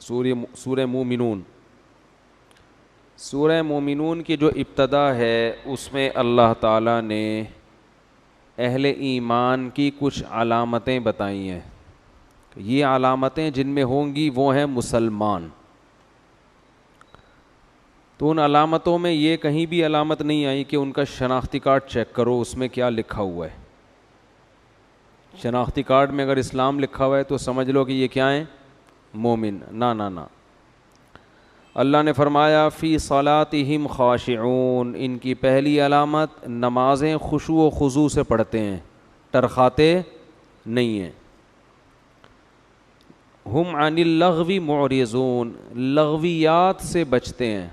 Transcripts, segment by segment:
سورہ مومنون. سورہ مومنون کی جو ابتدا ہے اس میں اللہ تعالیٰ نے اہل ایمان کی کچھ علامتیں بتائی ہیں. یہ علامتیں جن میں ہوں گی وہ ہیں مسلمان. تو ان علامتوں میں یہ کہیں بھی علامت نہیں آئی کہ ان کا شناختی کارڈ چیک کرو اس میں کیا لکھا ہوا ہے. شناختی کارڈ میں اگر اسلام لکھا ہوا ہے تو سمجھ لو کہ یہ کیا ہیں؟ مومن. نہ. اللہ نے فرمایا فی صلاتہم خاشعون. ان کی پہلی علامت نمازیں خشوع و خضوع سے پڑھتے ہیں, ٹرخاتے نہیں ہیں. ہم عن اللغو معرضون. لغویات سے بچتے ہیں.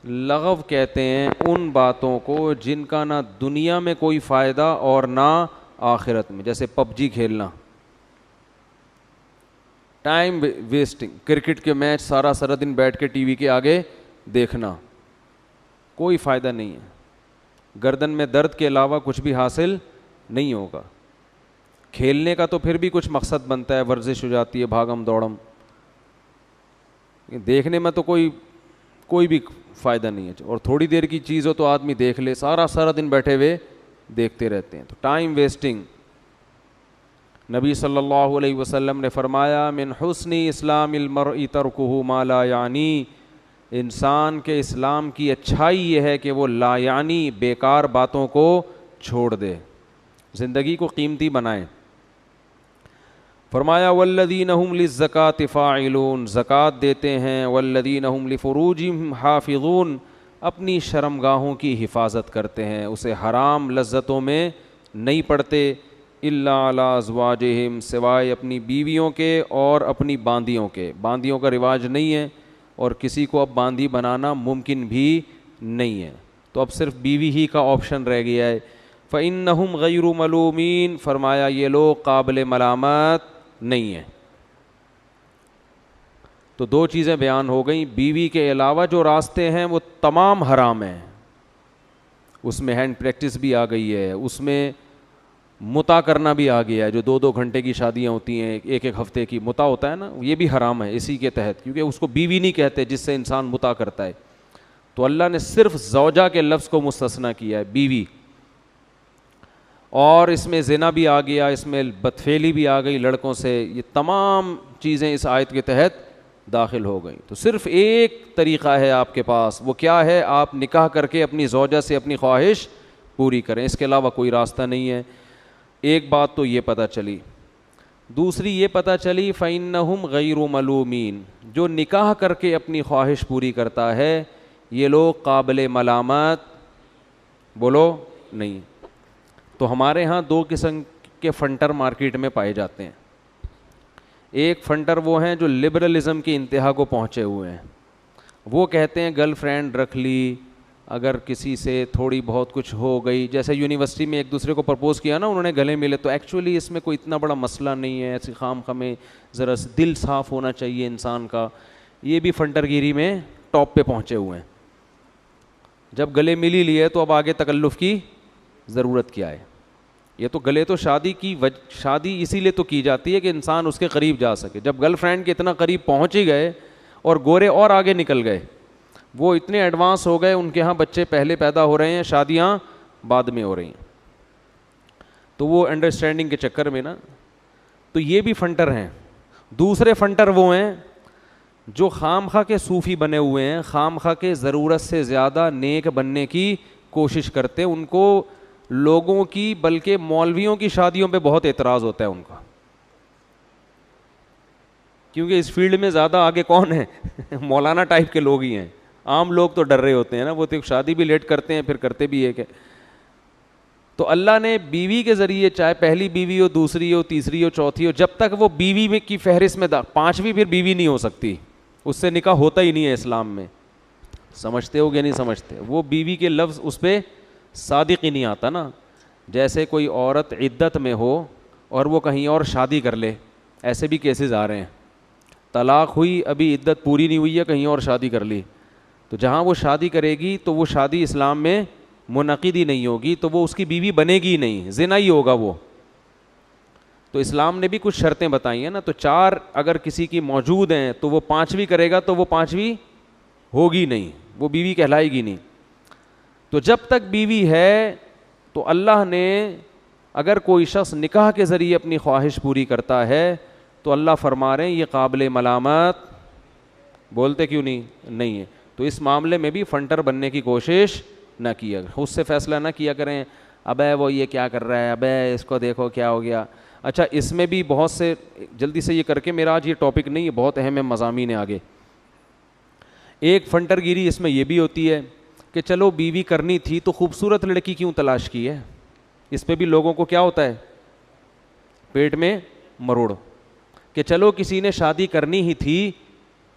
لغو کہتے ہیں ان باتوں کو جن کا نہ دنیا میں کوئی فائدہ اور نہ آخرت میں, جیسے پب جی کھیلنا, ٹائم ویسٹنگ, کرکٹ کے میچ سارا دن بیٹھ کے ٹی وی کے آگے دیکھنا, کوئی فائدہ نہیں ہے. گردن میں درد کے علاوہ کچھ بھی حاصل نہیں ہوگا. کھیلنے کا تو پھر بھی کچھ مقصد بنتا ہے, ورزش ہو جاتی ہے, بھاگم دوڑم. دیکھنے میں تو کوئی بھی فائدہ نہیں ہے. اور تھوڑی دیر کی چیز ہو تو آدمی دیکھ لے, سارا دن بیٹھے ہوئے دیکھتے رہتے ہیں. تو ٹائم ویسٹنگ. نبی صلی اللہ علیہ وسلم نے فرمایا من حسن اسلام المرء ترکہ ما لا یعنی. انسان کے اسلام کی اچھائی یہ ہے کہ وہ لا یعنی بیکار باتوں کو چھوڑ دے, زندگی کو قیمتی بنائے. فرمایا والذین هم للزکاۃ فاعلون. زکوٰۃ دیتے ہیں. والذین هم لفروجہم حافظون. اپنی شرمگاہوں کی حفاظت کرتے ہیں, اسے حرام لذتوں میں نہیں پڑتے. الا علی ازواجہم. سوائے اپنی بیویوں کے اور اپنی باندیوں کے. باندیوں کا رواج نہیں ہے اور کسی کو اب باندی بنانا ممکن بھی نہیں ہے, تو اب صرف بیوی ہی کا آپشن رہ گیا ہے. فإنہم غیر ملومین. فرمایا یہ لوگ قابل ملامت نہیں ہیں. تو دو چیزیں بیان ہو گئیں. بیوی کے علاوہ جو راستے ہیں وہ تمام حرام ہیں. اس میں ہینڈ پریکٹس بھی آ گئی ہے, اس میں متع کرنا بھی آ گیا ہے. جو 2 گھنٹے کی شادیاں ہوتی ہیں, 1 ہفتے کی متع ہوتا ہے نا, یہ بھی حرام ہے اسی کے تحت, کیونکہ اس کو بیوی نہیں کہتے جس سے انسان متع کرتا ہے. تو اللہ نے صرف زوجہ کے لفظ کو مستثنیٰ کیا ہے, بیوی. اور اس میں زنا بھی آ گیا, اس میں بدفعلی بھی آ گئی لڑکوں سے. یہ تمام چیزیں اس آیت کے تحت داخل ہو گئیں. تو صرف ایک طریقہ ہے آپ کے پاس, وہ کیا ہے؟ آپ نکاح کر کے اپنی زوجہ سے اپنی خواہش پوری کریں, اس کے علاوہ کوئی راستہ نہیں ہے. ایک بات تو یہ پتہ چلی. دوسری یہ پتہ چلی فإنہم غیر ملومین. جو نکاح کر کے اپنی خواہش پوری کرتا ہے یہ لوگ قابل ملامت بولو نہیں. تو ہمارے ہاں 2 قسم کے فنٹر مارکیٹ میں پائے جاتے ہیں. ایک فنٹر وہ ہیں جو لبرلزم کی انتہا کو پہنچے ہوئے ہیں. وہ کہتے ہیں گرل فرینڈ رکھ لی, اگر کسی سے تھوڑی بہت کچھ ہو گئی, جیسے یونیورسٹی میں ایک دوسرے کو پرپوز کیا نا انہوں نے, گلے ملے, تو ایکچولی اس میں کوئی اتنا بڑا مسئلہ نہیں ہے, ایسی خام خمیں, ذرا دل صاف ہونا چاہیے انسان کا. یہ بھی فنٹر گیری میں ٹاپ پہ پہنچے ہوئے ہیں. جب گلے مل ہی لیے تو اب آگے تکلف کی ضرورت کیا ہے؟ یہ تو گلے تو شادی اسی لیے تو کی جاتی ہے کہ انسان اس کے قریب جا سکے. جب گرل فرینڈ کے اتنا قریب پہنچ ہی گئے اور گورے اور آگے نکل گئے, وہ اتنے ایڈوانس ہو گئے, ان کے ہاں بچے پہلے پیدا ہو رہے ہیں, شادیاں بعد میں ہو رہی ہیں. تو وہ انڈرسٹینڈنگ کے چکر میں نا, تو یہ بھی فنٹر ہیں. دوسرے فنٹر وہ ہیں جو خام خواہ کے صوفی بنے ہوئے ہیں, خام خواہ کے ضرورت سے زیادہ نیک بننے کی کوشش کرتے. ان کو لوگوں کی بلکہ مولویوں کی شادیوں پہ بہت اعتراض ہوتا ہے ان کا, کیونکہ اس فیلڈ میں زیادہ آگے کون ہے؟ مولانا ٹائپ کے لوگ ہی ہیں. عام لوگ تو ڈر رہے ہوتے ہیں نا, وہ تو شادی بھی لیٹ کرتے ہیں, پھر کرتے بھی ایک ہے. تو اللہ نے بیوی کے ذریعے, چاہے پہلی بیوی ہو, دوسری ہو, تیسری ہو, چوتھی ہو, جب تک وہ بیوی میں کی فہرست میں 5ویں پھر بیوی نہیں ہو سکتی, اس سے نکاح ہوتا ہی نہیں ہے اسلام میں. سمجھتے ہو کہ نہیں سمجھتے؟ وہ بیوی کے لفظ اس پہ صادق ہی نہیں آتا نا. جیسے کوئی عورت عدت میں ہو اور وہ کہیں اور شادی کر لے, ایسے بھی کیسز آ رہے ہیں. طلاق ہوئی, ابھی عدت پوری نہیں ہوئی ہے, کہیں اور شادی کر لی, تو جہاں وہ شادی کرے گی تو وہ شادی اسلام میں منعقد ہی نہیں ہوگی, تو وہ اس کی بیوی بنے گی ہی نہیں, زنا ہی ہوگا وہ. تو اسلام نے بھی کچھ شرطیں بتائی ہیں نا, تو 4 اگر کسی کی موجود ہیں تو وہ 5ویں کرے گا تو وہ 5ویں ہوگی نہیں, وہ بیوی کہلائے گی نہیں. تو جب تک بیوی ہے تو اللہ نے, اگر کوئی شخص نکاح کے ذریعے اپنی خواہش پوری کرتا ہے تو اللہ فرما رہے ہیں یہ قابل ملامت, بولتے کیوں نہیں ہے. تو اس معاملے میں بھی فنٹر بننے کی کوشش نہ کیا, خود سے فیصلہ نہ کیا کریں ابے وہ یہ کیا کر رہا ہے, ابے اس کو دیکھو کیا ہو گیا. اچھا اس میں بھی بہت سے, جلدی سے یہ کر کے, میرا آج یہ ٹاپک نہیں ہے, بہت اہم ہے مضامین آگے. ایک فنٹر گیری اس میں یہ بھی ہوتی ہے کہ چلو بیوی کرنی تھی تو خوبصورت لڑکی کیوں تلاش کی ہے. اس پہ بھی لوگوں کو کیا ہوتا ہے, پیٹ میں مروڑ, کہ چلو کسی نے شادی کرنی ہی تھی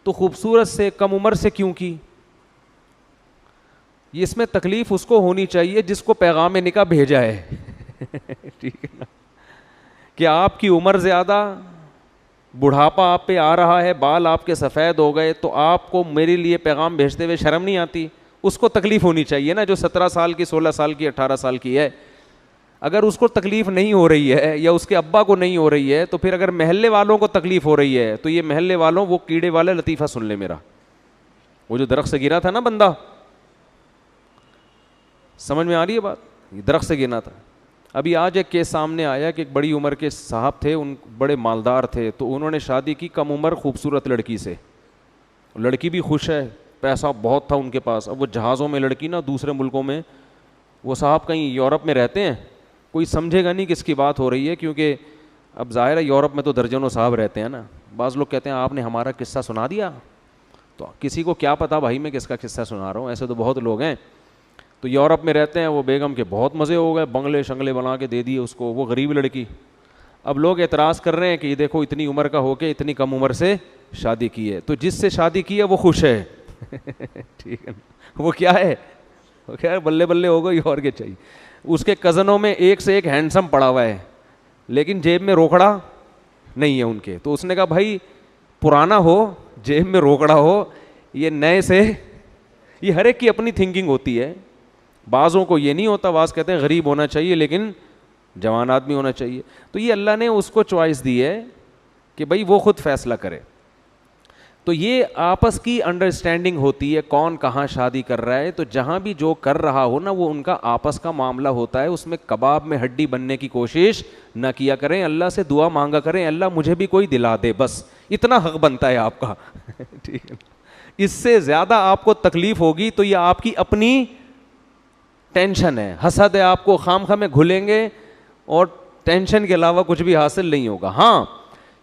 تو خوبصورت سے کم عمر سے کیوں کی. یہ اس میں تکلیف اس کو ہونی چاہیے جس کو پیغام نکاح بھیجا ہے ٹھیک ہے نا, کہ آپ کی عمر زیادہ, بڑھاپا آپ پہ آ رہا ہے, بال آپ کے سفید ہو گئے, تو آپ کو میرے لیے پیغام بھیجتے ہوئے شرم نہیں آتی. اس کو تکلیف ہونی چاہیے نا جو 17 سال کی, 16 سال کی, 18 سال کی ہے. اگر اس کو تکلیف نہیں ہو رہی ہے یا اس کے ابا کو نہیں ہو رہی ہے, تو پھر اگر محلے والوں کو تکلیف ہو رہی ہے تو یہ محلے والوں, وہ کیڑے والا لطیفہ سن لے میرا, وہ جو درخت سے گرا تھا نا بندہ, سمجھ میں آ رہی ہے بات, یہ درخت سے گرنا تھا. ابھی آج ایک کیس سامنے آیا کہ ایک بڑی عمر کے صاحب تھے, ان بڑے مالدار تھے, تو انہوں نے شادی کی کم عمر خوبصورت لڑکی سے. لڑکی بھی خوش ہے, پیسہ بہت تھا ان کے پاس. اب وہ جہازوں میں لڑکی نا, دوسرے ملکوں میں, وہ صاحب کہیں یورپ میں رہتے ہیں, کوئی سمجھے گا نہیں کس کی بات ہو رہی ہے, کیونکہ اب ظاہر ہے یورپ میں تو درجنوں صاحب رہتے ہیں نا. بعض لوگ کہتے ہیں آپ نے ہمارا قصہ سنا دیا, تو کسی کو کیا پتا بھائی میں کس کا قصہ سنا رہا ہوں, ایسے تو بہت لوگ ہیں. تو یورپ میں رہتے ہیں, وہ بیگم کے بہت مزے ہو گئے, بنگلے شنگلے بنا کے دے دیے اس کو, وہ غریب لڑکی. اب لوگ اعتراض کر رہے ہیں کہ یہ دیکھو اتنی عمر کا ہو کے اتنی کم عمر سے شادی کی ہے. تو جس سے شادی کی ہے وہ خوش ہے ٹھیک ہے, وہ کیا ہے, وہ کیا ہے, بلے بلے ہو گئی اور کیا چاہیے. اس کے کزنوں میں ایک سے ایک ہینڈسم پڑا ہوا ہے, لیکن جیب میں روکڑا نہیں ہے ان کے. تو اس نے کہا بھائی پرانا ہو, جیب میں روکڑا ہو, یہ نئے سے, یہ ہر ایک کی اپنی تھنکنگ ہوتی ہے. بعضوں کو یہ نہیں ہوتا, بعض کہتے ہیں غریب ہونا چاہیے لیکن جوان آدمی ہونا چاہیے. تو یہ اللہ نے اس کو چوائس دی ہے کہ بھائی وہ خود فیصلہ کرے. تو یہ آپس کی انڈرسٹینڈنگ ہوتی ہے, کون کہاں شادی کر رہا ہے. تو جہاں بھی جو کر رہا ہو نا, وہ ان کا آپس کا معاملہ ہوتا ہے, اس میں کباب میں ہڈی بننے کی کوشش نہ کیا کریں. اللہ سے دعا مانگا کریں, اللہ مجھے بھی کوئی دلا دے, بس اتنا حق بنتا ہے آپ کا ٹھیک ہے. اس سے زیادہ آپ کو تکلیف ہوگی تو یہ آپ کی اپنی ٹینشن ہے, حسد ہے, آپ کو خام خواہ میں گھلیں گے اور ٹینشن کے علاوہ کچھ بھی حاصل نہیں ہوگا. ہاں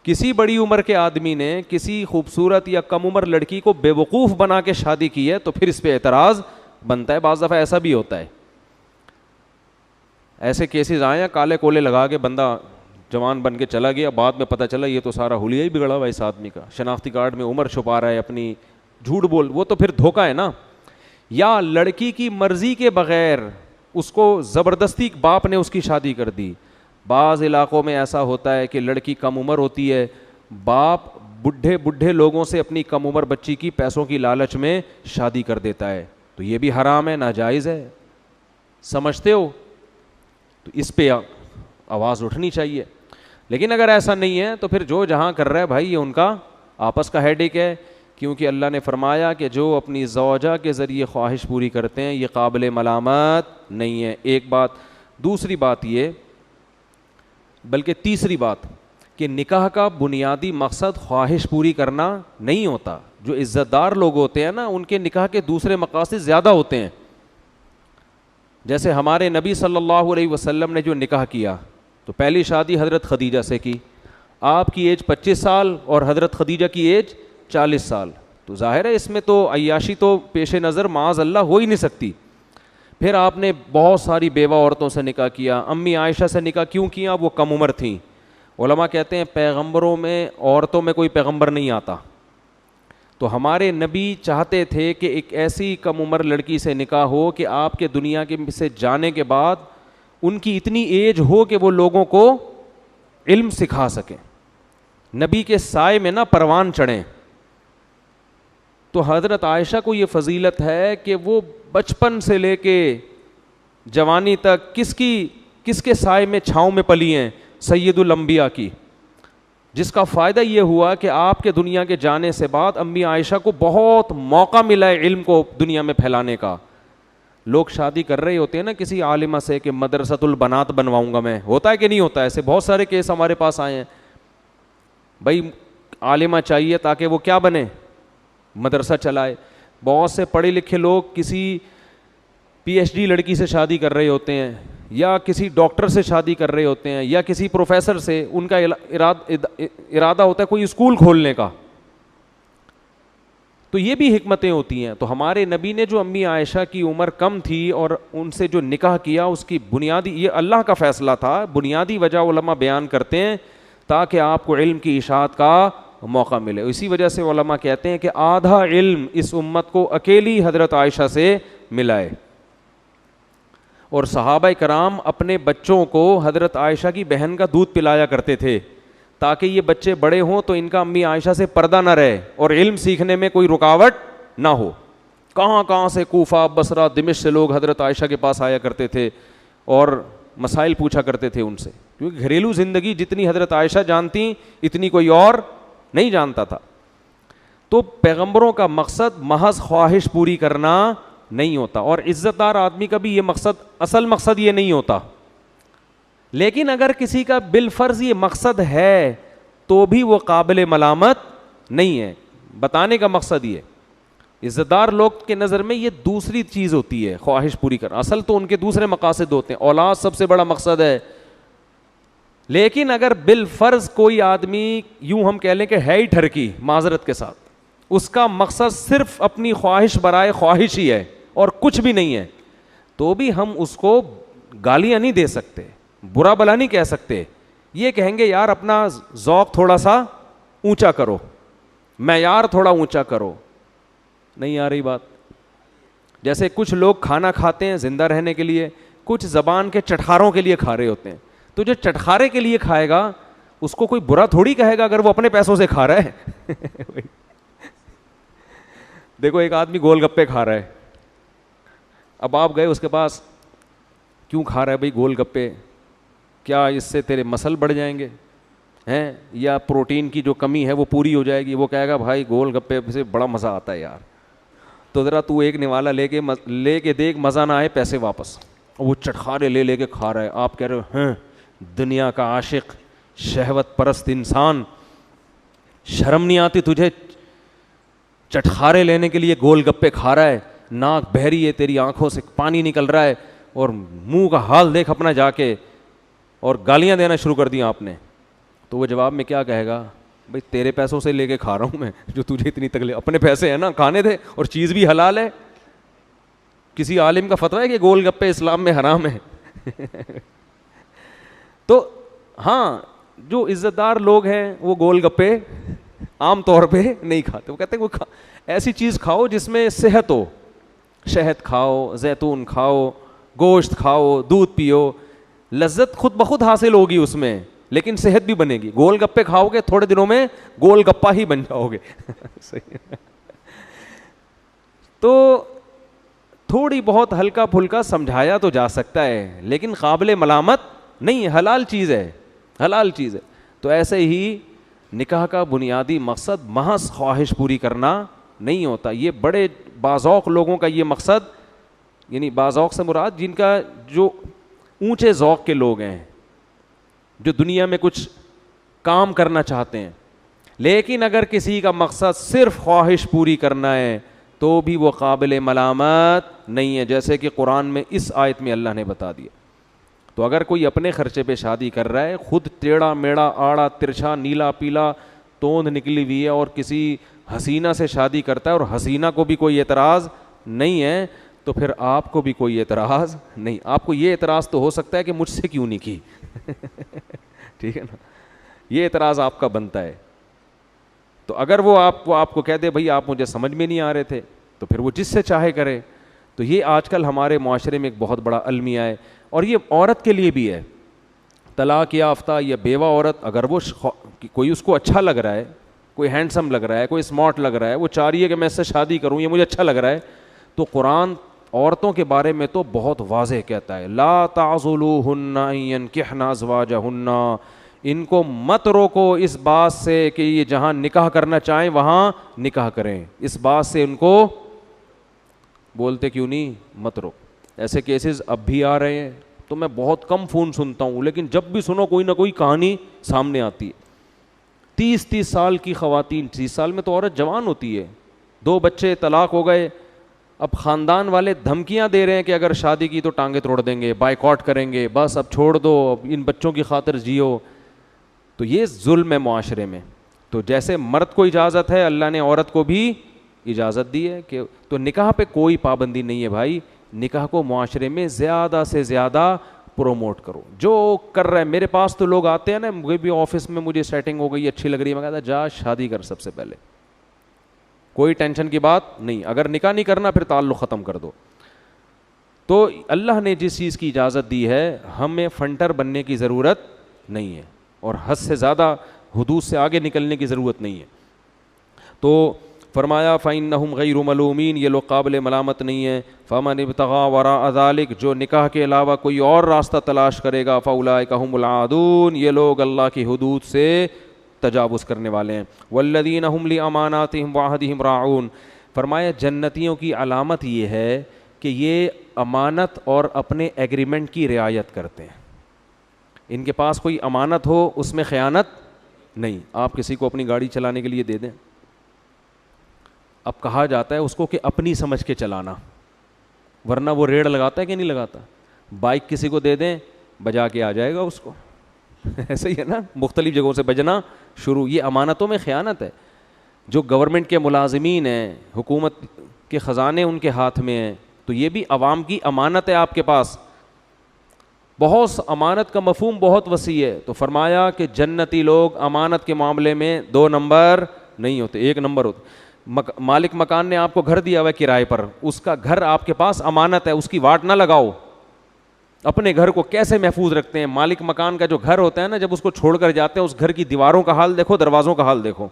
کسی بڑی عمر کے آدمی نے کسی خوبصورت یا کم عمر لڑکی کو بے وقوف بنا کے شادی کی ہے تو پھر اس پہ اعتراض بنتا ہے. بعض دفعہ ایسا بھی ہوتا ہے, ایسے کیسز آئے ہیں, کالے کولے لگا کے بندہ جوان بن کے چلا گیا, بعد میں پتہ چلا یہ تو سارا حلیہ ہی بگڑا ہوا ہے اس آدمی کا, شناختی کارڈ میں عمر چھپا رہا ہے اپنی, جھوٹ بول, وہ تو پھر دھوکہ ہے نا. یا لڑکی کی مرضی کے بغیر اس کو زبردستی باپ نے اس کی شادی کر دی. بعض علاقوں میں ایسا ہوتا ہے کہ لڑکی کم عمر ہوتی ہے, باپ بڈھے لوگوں سے اپنی کم عمر بچی کی پیسوں کی لالچ میں شادی کر دیتا ہے, تو یہ بھی حرام ہے, ناجائز ہے. سمجھتے ہو؟ تو اس پہ آواز اٹھنی چاہیے. لیکن اگر ایسا نہیں ہے تو پھر جو جہاں کر رہا ہے بھائی, یہ ان کا آپس کا ہیڈیک ہے, کیونکہ اللہ نے فرمایا کہ جو اپنی زوجہ کے ذریعے خواہش پوری کرتے ہیں یہ قابل ملامت نہیں ہے. ایک بات. دوسری بات یہ, بلکہ تیسری بات, کہ نکاح کا بنیادی مقصد خواہش پوری کرنا نہیں ہوتا. جو عزت دار لوگ ہوتے ہیں نا, ان کے نکاح کے دوسرے مقاصد زیادہ ہوتے ہیں. جیسے ہمارے نبی صلی اللہ علیہ وسلم نے جو نکاح کیا, تو پہلی شادی حضرت خدیجہ سے کی, آپ کی ایج 25 سال اور حضرت خدیجہ کی ایج 40 سال. تو ظاہر ہے اس میں تو عیاشی تو پیش نظر معاذ اللہ ہو ہی نہیں سکتی. پھر آپ نے بہت ساری بیوہ عورتوں سے نکاح کیا. امی عائشہ سے نکاح کیوں کیا؟ وہ کم عمر تھیں. علماء کہتے ہیں پیغمبروں میں عورتوں میں کوئی پیغمبر نہیں آتا, تو ہمارے نبی چاہتے تھے کہ ایک ایسی کم عمر لڑکی سے نکاح ہو کہ آپ کے دنیا کے سے جانے کے بعد ان کی اتنی ایج ہو کہ وہ لوگوں کو علم سکھا سکیں, نبی کے سائے میں نہ پروان چڑھیں. تو حضرت عائشہ کو یہ فضیلت ہے کہ وہ بچپن سے لے کے جوانی تک کس کے سائے میں, چھاؤں میں پلی ہیں, سید الانبیاء کی، جس کا فائدہ یہ ہوا کہ آپ کے دنیا کے جانے سے بعد امی عائشہ کو بہت موقع ملا ہے علم کو دنیا میں پھیلانے کا. لوگ شادی کر رہے ہوتے ہیں نا کسی عالمہ سے کہ مدرسۃ البنات بنواؤں گا میں، ہوتا ہے کہ نہیں ہوتا؟ ایسے بہت سارے کیس ہمارے پاس آئے ہیں. بھائی عالمہ چاہیے تاکہ وہ کیا بنے؟ مدرسہ چلائے. بہت سے پڑھے لکھے لوگ کسی پی ایچ ڈی لڑکی سے شادی کر رہے ہوتے ہیں یا کسی ڈاکٹر سے شادی کر رہے ہوتے ہیں یا کسی پروفیسر سے، ان کا ارادہ ہوتا ہے کوئی اسکول کھولنے کا. تو یہ بھی حکمتیں ہوتی ہیں. تو ہمارے نبی نے جو امی عائشہ کی عمر کم تھی اور ان سے جو نکاح کیا، اس کی بنیادی یہ اللہ کا فیصلہ تھا. بنیادی وجہ علماء بیان کرتے ہیں تاکہ آپ کو علم کی اشاعت کا موقع ملے. اسی وجہ سے علماء کہتے ہیں کہ آدھا علم اس امت کو اکیلی حضرت عائشہ سے ملا ہے. اور صحابہ کرام اپنے بچوں کو حضرت عائشہ کی بہن کا دودھ پلایا کرتے تھے تاکہ یہ بچے بڑے ہوں تو ان کا امی عائشہ سے پردہ نہ رہے اور علم سیکھنے میں کوئی رکاوٹ نہ ہو. کہاں کہاں سے، کوفہ، بصرہ، دمشق سے لوگ حضرت عائشہ کے پاس آیا کرتے تھے اور مسائل پوچھا کرتے تھے ان سے، کیونکہ گھریلو زندگی جتنی حضرت عائشہ جانتی اتنی کوئی اور نہیں جانتا تھا. تو پیغمبروں کا مقصد محض خواہش پوری کرنا نہیں ہوتا، اور عزت دار آدمی کا بھی یہ مقصد، اصل مقصد یہ نہیں ہوتا. لیکن اگر کسی کا بالفرض یہ مقصد ہے تو بھی وہ قابل ملامت نہیں ہے. بتانے کا مقصد یہ، عزت دار لوگ کے نظر میں یہ دوسری چیز ہوتی ہے خواہش پوری کرنا، اصل تو ان کے دوسرے مقاصد ہوتے ہیں. اولاد سب سے بڑا مقصد ہے. لیکن اگر بالفرض کوئی آدمی یوں ہم کہہ لیں کہ ہے ہی ٹھرکی، معذرت کے ساتھ، اس کا مقصد صرف اپنی خواہش برائے خواہش ہی ہے اور کچھ بھی نہیں ہے، تو بھی ہم اس کو گالیاں نہیں دے سکتے، برا بلا نہیں کہہ سکتے. یہ کہیں گے یار اپنا ذوق تھوڑا سا اونچا کرو، معیار تھوڑا اونچا کرو. نہیں آ رہی بات؟ جیسے کچھ لوگ کھانا کھاتے ہیں زندہ رہنے کے لیے، کچھ زبان کے چٹخاروں کے لیے کھا رہے ہوتے ہیں. تو جو چٹخارے کے لیے کھائے گا اس کو کوئی برا تھوڑی کہے گا اگر وہ اپنے پیسوں سے کھا رہا ہے. دیکھو ایک آدمی گول گپے کھا رہا ہے، اب آپ گئے اس کے پاس، کیوں کھا رہا ہے بھائی گول گپے؟ کیا اس سے تیرے مسل بڑھ جائیں گے ہیں یا پروٹین کی جو کمی ہے وہ پوری ہو جائے گی؟ وہ کہے گا بھائی گول گپے سے بڑا مزہ آتا ہے یار، تو ذرا تو ایک نوالا لے کے دیکھ، مزہ نہ آئے پیسے واپس. وہ چٹخارے لے کے کھا رہا ہے. آپ کہہ رہے ہو ہیں دنیا کا عاشق، شہوت پرست انسان، شرم نہیں آتی تجھے؟ چٹخارے لینے کے لیے گول گپے کھا رہا ہے، ناک بہری ہے تیری، آنکھوں سے پانی نکل رہا ہے، اور منہ کا حال دیکھ اپنا جا کے، اور گالیاں دینا شروع کر دیا آپ نے. تو وہ جواب میں کیا کہے گا؟ بھائی تیرے پیسوں سے لے کے کھا رہا ہوں میں، جو تجھے اتنی تکلیف، اپنے پیسے ہیں نا، کھانے تھے، اور چیز بھی حلال ہے. کسی عالم کا فتویٰ ہے کہ گول گپے اسلام میں حرام ہے؟ تو ہاں جو عزت دار لوگ ہیں وہ گول گپے عام طور پہ نہیں کھاتے. وہ کہتے ہیں وہ ایسی چیز کھاؤ جس میں صحت ہو، شہد کھاؤ، زیتون کھاؤ، گوشت کھاؤ، دودھ پیو، لذت خود بخود حاصل ہوگی اس میں، لیکن صحت بھی بنے گی. گول گپے کھاؤ گے تھوڑے دنوں میں گول گپا ہی بن جاؤ گے. تو تھوڑی بہت ہلکا پھلکا سمجھایا تو جا سکتا ہے لیکن قابل ملامت نہیں ہے، حلال چیز ہے، حلال چیز ہے. تو ایسے ہی نکاح کا بنیادی مقصد محض خواہش پوری کرنا نہیں ہوتا. یہ بڑے باذوق لوگوں کا یہ مقصد، یعنی باذوق سے مراد جن کا جو اونچے ذوق کے لوگ ہیں، جو دنیا میں کچھ کام کرنا چاہتے ہیں. لیکن اگر کسی کا مقصد صرف خواہش پوری کرنا ہے تو بھی وہ قابل ملامت نہیں ہے، جیسے کہ قرآن میں اس آیت میں اللہ نے بتا دیا. تو اگر کوئی اپنے خرچے پہ شادی کر رہا ہے، خود ٹیڑھا میڑا، آڑا ترچھا، نیلا پیلا، توند نکلی ہوئی ہے، اور کسی حسینہ سے شادی کرتا ہے اور حسینہ کو بھی کوئی اعتراض نہیں ہے، تو پھر آپ کو بھی کوئی اعتراض نہیں. آپ کو یہ اعتراض تو ہو سکتا ہے کہ مجھ سے کیوں نہیں کی. ٹھیک ہے نا، یہ اعتراض آپ کا بنتا ہے. تو اگر وہ آپ کو کہہ دے بھائی آپ مجھے سمجھ میں نہیں آ رہے تھے، تو پھر وہ جس سے چاہے کرے. تو یہ آج کل ہمارے معاشرے میں ایک بہت بڑا المیہ ہے، اور یہ عورت کے لیے بھی ہے. طلاق یافتہ یا بیوہ عورت اگر وہ کوئی اس کو اچھا لگ رہا ہے، کوئی ہینڈسم لگ رہا ہے، کوئی اسمارٹ لگ رہا ہے، وہ چاہ رہی ہے کہ میں اس سے شادی کروں، یہ مجھے اچھا لگ رہا ہے، تو قرآن عورتوں کے بارے میں تو بہت واضح کہتا ہے لا تعضلوہن ان ینکحن ازواجہن, ان کو مت روکو اس بات سے کہ یہ جہاں نکاح کرنا چاہیں وہاں نکاح کریں, اس بات سے ان کو بولتے کیوں نہیں مت روک. ایسے کیسز اب بھی آ رہے ہیں, تو میں بہت کم فون سنتا ہوں, لیکن جب بھی سنو کوئی نہ کوئی کہانی سامنے آتی ہے. 30 سال کی خواتین, 30 سال میں تو عورت جوان ہوتی ہے, 2 بچے, طلاق ہو گئے, اب خاندان والے دھمکیاں دے رہے ہیں کہ اگر شادی کی تو ٹانگیں توڑ دیں گے, بائیکاٹ کریں گے, بس اب چھوڑ دو, اب ان بچوں کی خاطر جیو. تو یہ ظلم ہے معاشرے میں. تو جیسے مرد کو اجازت ہے, اللہ نے عورت کو بھی اجازت دی ہے کہ, تو نکاح پہ کوئی پابندی نہیں ہے بھائی. نکاح کو معاشرے میں زیادہ سے زیادہ پروموٹ کرو. جو کر رہے ہیں, میرے پاس تو لوگ آتے ہیں نا, مجھے بھی آفس میں مجھے سیٹنگ ہو گئی اچھی لگ رہی ہے, میں کہتا جا شادی کر سب سے پہلے, کوئی ٹینشن کی بات نہیں, اگر نکاح نہیں کرنا پھر تعلق ختم کر دو. تو اللہ نے جس چیز کی اجازت دی ہے, ہمیں فنٹر بننے کی ضرورت نہیں ہے, اور حد سے زیادہ حدود سے آگے نکلنے کی ضرورت نہیں ہے. تو فرمایا فَإِنَّهُمْ غَيْرُ مَلُومِينَ, یہ لوگ قابل ملامت نہیں ہیں. فَمَنِ ابْتَغَىٰ وَرَاءَ ذَلِكَ, جو نکاح کے علاوہ کوئی اور راستہ تلاش کرے گا, فَأُولَٰئِكَ هُمُ الْعَادُونَ, یہ لوگ اللہ کی حدود سے تجاوز کرنے والے ہیں. وَالَّذِينَ هُمْ لِأَمَانَاتِهِمْ وَعَهْدِهِمْ رَاعُونَ, فرمایا جنتیوں کی علامت یہ ہے کہ یہ امانت اور اپنے ایگریمنٹ کی رعایت کرتے ہیں. ان کے پاس کوئی امانت ہو اس میں خیانت نہیں. آپ کسی کو اپنی گاڑی چلانے کے لیے دے دیں, اب کہا جاتا ہے اس کو کہ اپنی سمجھ کے چلانا, ورنہ وہ ریڑ لگاتا ہے کہ نہیں لگاتا. بائک کسی کو دے دیں, بجا کے آ جائے گا اس کو, ایسے ہی ہے نا, مختلف جگہوں سے بجنا شروع. یہ امانتوں میں خیانت ہے. جو گورنمنٹ کے ملازمین ہیں, حکومت کے خزانے ان کے ہاتھ میں ہیں, تو یہ بھی عوام کی امانت ہے آپ کے پاس. بہت امانت کا مفہوم بہت وسیع ہے. تو فرمایا کہ جنتی لوگ امانت کے معاملے میں 2 نمبر نہیں ہوتے, 1 نمبر ہوتے. مالک مکان نے آپ کو گھر دیا ہوا ہے کرائے پر, اس کا گھر آپ کے پاس امانت ہے, اس کی واٹ نہ لگاؤ. اپنے گھر کو کیسے محفوظ رکھتے ہیں مالک مکان کا جو گھر ہوتا ہے نا, جب اس کو چھوڑ کر جاتے ہیں اس گھر کی دیواروں کا حال دیکھو, دروازوں کا حال دیکھو,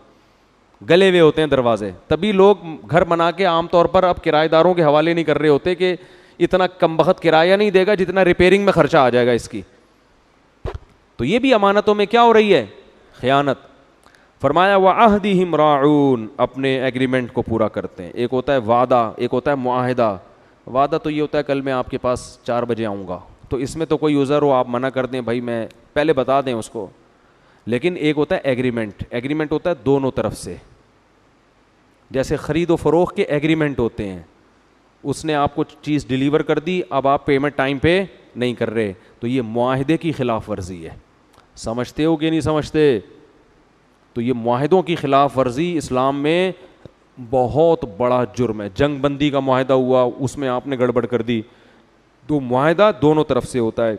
گلے ہوئے ہوتے ہیں دروازے. تبھی لوگ گھر بنا کے عام طور پر اب کرایہ داروں کے حوالے نہیں کر رہے ہوتے کہ اتنا کم بخت کرایہ نہیں دے گا جتنا ریپیئرنگ میں خرچہ آ جائے گا اس کی. تو یہ بھی امانتوں میں کیا ہو رہی ہے, خیانت. فرمایا وعہدہم راعون, اپنے ایگریمنٹ کو پورا کرتے ہیں. ایک ہوتا ہے وعدہ, ایک ہوتا ہے معاہدہ. وعدہ تو یہ ہوتا ہے کل میں آپ کے پاس 4 بجے آؤں گا, تو اس میں تو کوئی عذر ہو آپ منع کر دیں, بھائی میں پہلے بتا دیں اس کو. لیکن ایک ہوتا ہے ایگریمنٹ. ایگریمنٹ ہوتا ہے دونوں طرف سے, جیسے خرید و فروخت کے ایگریمنٹ ہوتے ہیں. اس نے آپ کو چیز ڈیلیور کر دی, اب آپ پیمنٹ ٹائم پہ نہیں کر رہے, تو یہ معاہدے کی خلاف ورزی ہے. سمجھتے ہو کہ نہیں سمجھتے؟ تو یہ معاہدوں کی خلاف ورزی اسلام میں بہت بڑا جرم ہے. جنگ بندی کا معاہدہ ہوا, اس میں آپ نے گڑبڑ کر دی. تو معاہدہ دونوں طرف سے ہوتا ہے.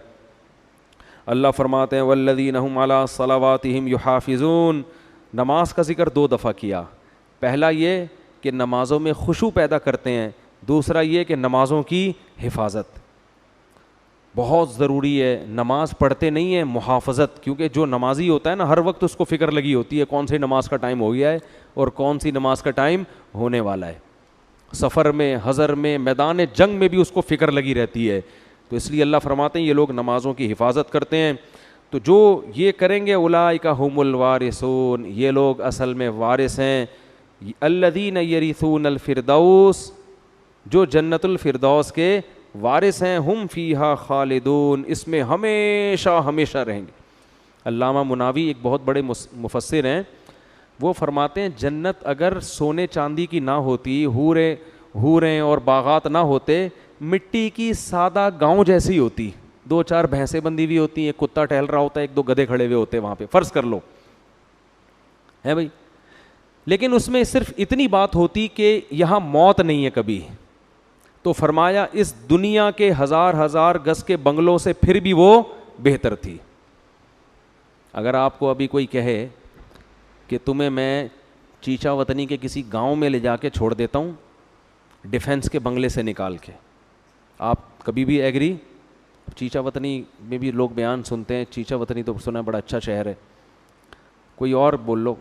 اللہ فرماتے ہیں والذین هم علی صلواتہم یحافظون, نماز کا ذکر 2 دفعہ کیا. پہلا یہ کہ نمازوں میں خشوع پیدا کرتے ہیں, دوسرا یہ کہ نمازوں کی حفاظت بہت ضروری ہے. نماز پڑھتے نہیں ہیں, محافظت, کیونکہ جو نمازی ہوتا ہے نا ہر وقت اس کو فکر لگی ہوتی ہے کون سی نماز کا ٹائم ہو گیا ہے اور کون سی نماز کا ٹائم ہونے والا ہے. سفر میں, حضر میں, میدان جنگ میں بھی اس کو فکر لگی رہتی ہے. تو اس لیے اللہ فرماتے ہیں یہ لوگ نمازوں کی حفاظت کرتے ہیں. تو جو یہ کریں گے اولئک هم الوارثون, یہ لوگ اصل میں وارث ہیں. الذین یرثون الفردوس, جو جنت الفردوس کے وارث ہیں. ہم فیہا خالدون, اس میں ہمیشہ ہمیشہ رہیں گے. علامہ مناوی ایک بہت بڑے مفسر ہیں, وہ فرماتے ہیں جنت اگر سونے چاندی کی نہ ہوتی, حوریں اور باغات نہ ہوتے, مٹی کی سادہ گاؤں جیسی ہوتی. 2-4 بھینسیں بندھی ہوئی ہوتی ہیں, ایک کتا ٹہل رہا ہوتا ہے, 1-2 گدھے کھڑے ہوئے ہوتے ہیں وہاں پہ, فرض کر لو ہے بھائی. لیکن اس میں صرف اتنی بات ہوتی کہ یہاں موت نہیں ہے کبھی. تو فرمایا اس دنیا کے 1000 گز کے بنگلوں سے پھر بھی وہ بہتر تھی. اگر آپ کو ابھی کوئی کہے کہ تمہیں میں چیچا وطنی کے کسی گاؤں میں لے جا کے چھوڑ دیتا ہوں ڈیفنس کے بنگلے سے نکال کے, آپ کبھی بھی ایگری؟ چیچا وطنی میں بھی لوگ بیان سنتے ہیں, چیچا وطنی تو سنا بڑا اچھا شہر ہے. کوئی اور بول لو,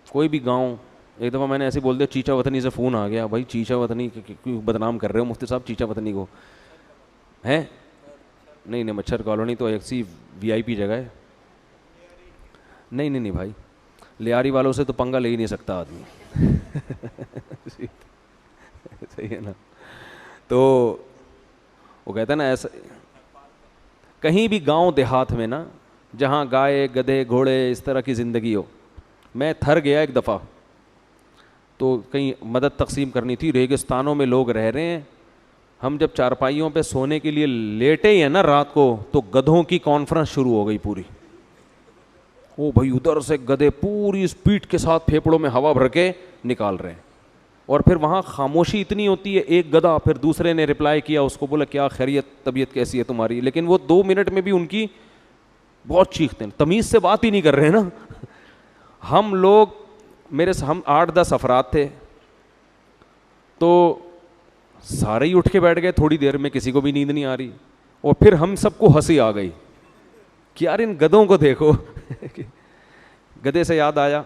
کوئی بھی گاؤں ایک دفعہ میں نے ایسے بول دیا چیچا وطنی سے فون آ گیا, بھائی چیچا وطنی کیوں بدنام کر رہے ہو مفتی صاحب چیچا وطنی کو, ہیں نہیں نہیں مچھر کالونی تو ایک سی وی آئی پی جگہ ہے. نہیں نہیں نہیں بھائی, لیاری والوں سے تو پنگا لے ہی نہیں سکتا آدمی. صحیح ہے نا. تو وہ کہتا ہے نا ایسا کہیں بھی گاؤں دیہات میں نا جہاں گائے گدھے گھوڑے اس طرح کی زندگی ہو. میں تھر گیا ایک دفعہ, تو کہیں مدد تقسیم کرنی تھی, ریگستانوں میں لوگ رہ رہے ہیں, ہم جب چارپائیوں پہ سونے کے لیے لیٹے ہی ہیں نا رات کو, تو گدھوں کی کانفرنس شروع ہو گئی پوری. وہ بھائی ادھر سے گدھے پوری اسپیڈ کے ساتھ پھیپڑوں میں ہوا بھر کے نکال رہے ہیں, اور پھر وہاں خاموشی اتنی ہوتی ہے, ایک گدھا پھر دوسرے نے رپلائی کیا اس کو, بولا کیا خیریت طبیعت کیسی ہے تمہاری, لیکن وہ 2 منٹ میں بھی ان کی بہت چیختے ہیں, تمیز سے بات ہی نہیں کر رہے نا. ہم لوگ ہم 8-10 افراد تھے, تو سارے ہی اٹھ کے بیٹھ گئے تھوڑی دیر میں, کسی کو بھی نیند نہیں آ رہی, اور پھر ہم سب کو ہنسی آ گئی کہ یار ان گدھوں کو دیکھو. گدھے سے یاد آیا,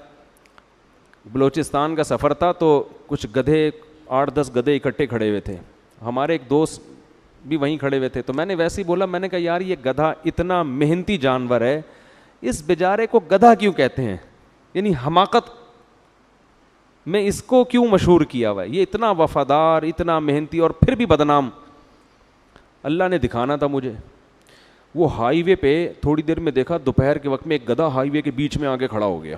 بلوچستان کا سفر تھا تو کچھ گدھے 8-10 گدھے اکٹھے کھڑے ہوئے تھے, ہمارے ایک دوست بھی وہیں کھڑے ہوئے تھے. تو میں نے ویسے ہی بولا, میں نے کہا یار یہ گدھا اتنا محنتی جانور ہے, اس بیچارے کو گدھا کیوں کہتے ہیں, یعنی حماقت میں اس کو کیوں مشہور کیا ہوا ہے, یہ اتنا وفادار اتنا محنتی اور پھر بھی بدنام. اللہ نے دکھانا تھا مجھے. وہ ہائی وے پہ تھوڑی دیر میں دیکھا, دوپہر کے وقت میں ایک گدھا ہائی وے کے بیچ میں آگے کھڑا ہو گیا,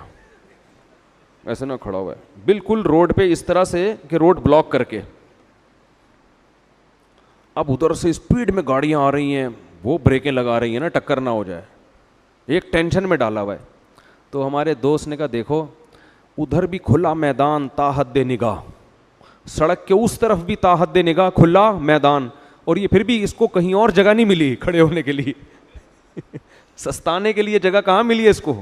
ایسے نہ کھڑا ہوا ہے بالکل روڈ پہ اس طرح سے کہ روڈ بلاک کر کے. اب ادھر سے اسپیڈ میں گاڑیاں آ رہی ہیں, وہ بریکیں لگا رہی ہیں نا ٹکر نہ ہو جائے, ایک ٹینشن میں ڈالا ہوا ہے. تو ہمارے دوست نے کہا دیکھو ادھر بھی کھلا میدان تا حد نگاہ, سڑک کے اس طرف بھی تا حد نگاہ کھلا میدان, اور یہ پھر بھی اس کو کہیں اور جگہ نہیں ملی کھڑے ہونے کے لیے. سستانے کے لیے جگہ کہاں ملی ہے اس کو,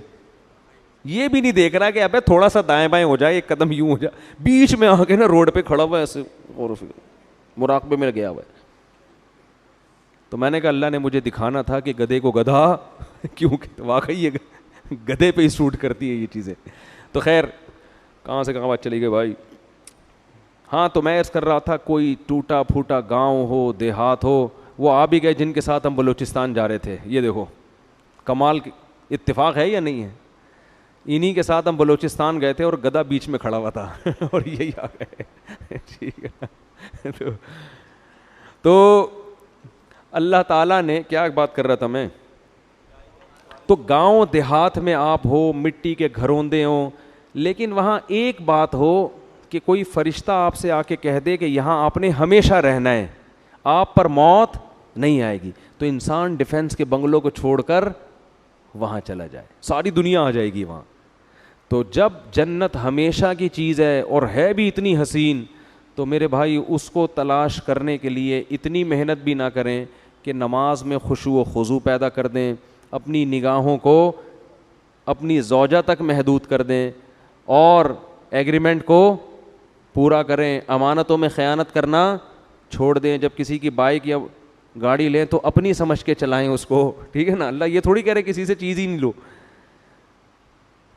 یہ بھی نہیں دیکھ رہا کہ ابے تھوڑا سا دائیں بائیں ہو جائے, ایک قدم یوں ہو جائے, بیچ میں آ کے نا روڈ پہ کھڑا ہوا ہے ایسے اور مراقبے میں گیا ہوا ہے. تو میں نے کہا اللہ نے مجھے دکھانا تھا کہ گدھے کو گدھا کیوں, واقعی یہ گدھے پہ ہی سوٹ کرتی ہے یہ چیزیں. تو خیر کہاں سے کہاں بات چلی گئی بھائی. ہاں تو میں عرض کر رہا تھا کوئی ٹوٹا پھوٹا گاؤں ہو دیہات ہو, وہ آ بھی گئے جن کے ساتھ ہم بلوچستان جا رہے تھے. یہ دیکھو کمال اتفاق ہے یا نہیں ہے, انہی کے ساتھ ہم بلوچستان گئے تھے اور گدھا بیچ میں کھڑا ہوا تھا اور یہی آ گئے. ٹھیک ہے. تو اللہ تعالیٰ نے کیا بات کر رہا تھا میں, تو گاؤں دیہات میں آپ ہو, مٹی کے گھروندے ہوں, لیکن وہاں ایک بات ہو کہ کوئی فرشتہ آپ سے آ کے کہہ دے کہ یہاں آپ نے ہمیشہ رہنا ہے, آپ پر موت نہیں آئے گی, تو انسان ڈیفینس کے بنگلوں کو چھوڑ کر وہاں چلا جائے, ساری دنیا آ جائے گی وہاں. تو جب جنت ہمیشہ کی چیز ہے اور ہے بھی اتنی حسین, تو میرے بھائی اس کو تلاش کرنے کے لیے اتنی محنت بھی نہ کریں کہ نماز میں خشوع و خضوع پیدا کر دیں, اپنی نگاہوں کو اپنی زوجہ تک محدود کر دیں, اور ایگریمنٹ کو پورا کریں, امانتوں میں خیانت کرنا چھوڑ دیں. جب کسی کی بائک یا گاڑی لیں تو اپنی سمجھ کے چلائیں اس کو, ٹھیک ہے نا. اللہ یہ تھوڑی کہہ رہے کسی سے چیز ہی نہیں لو.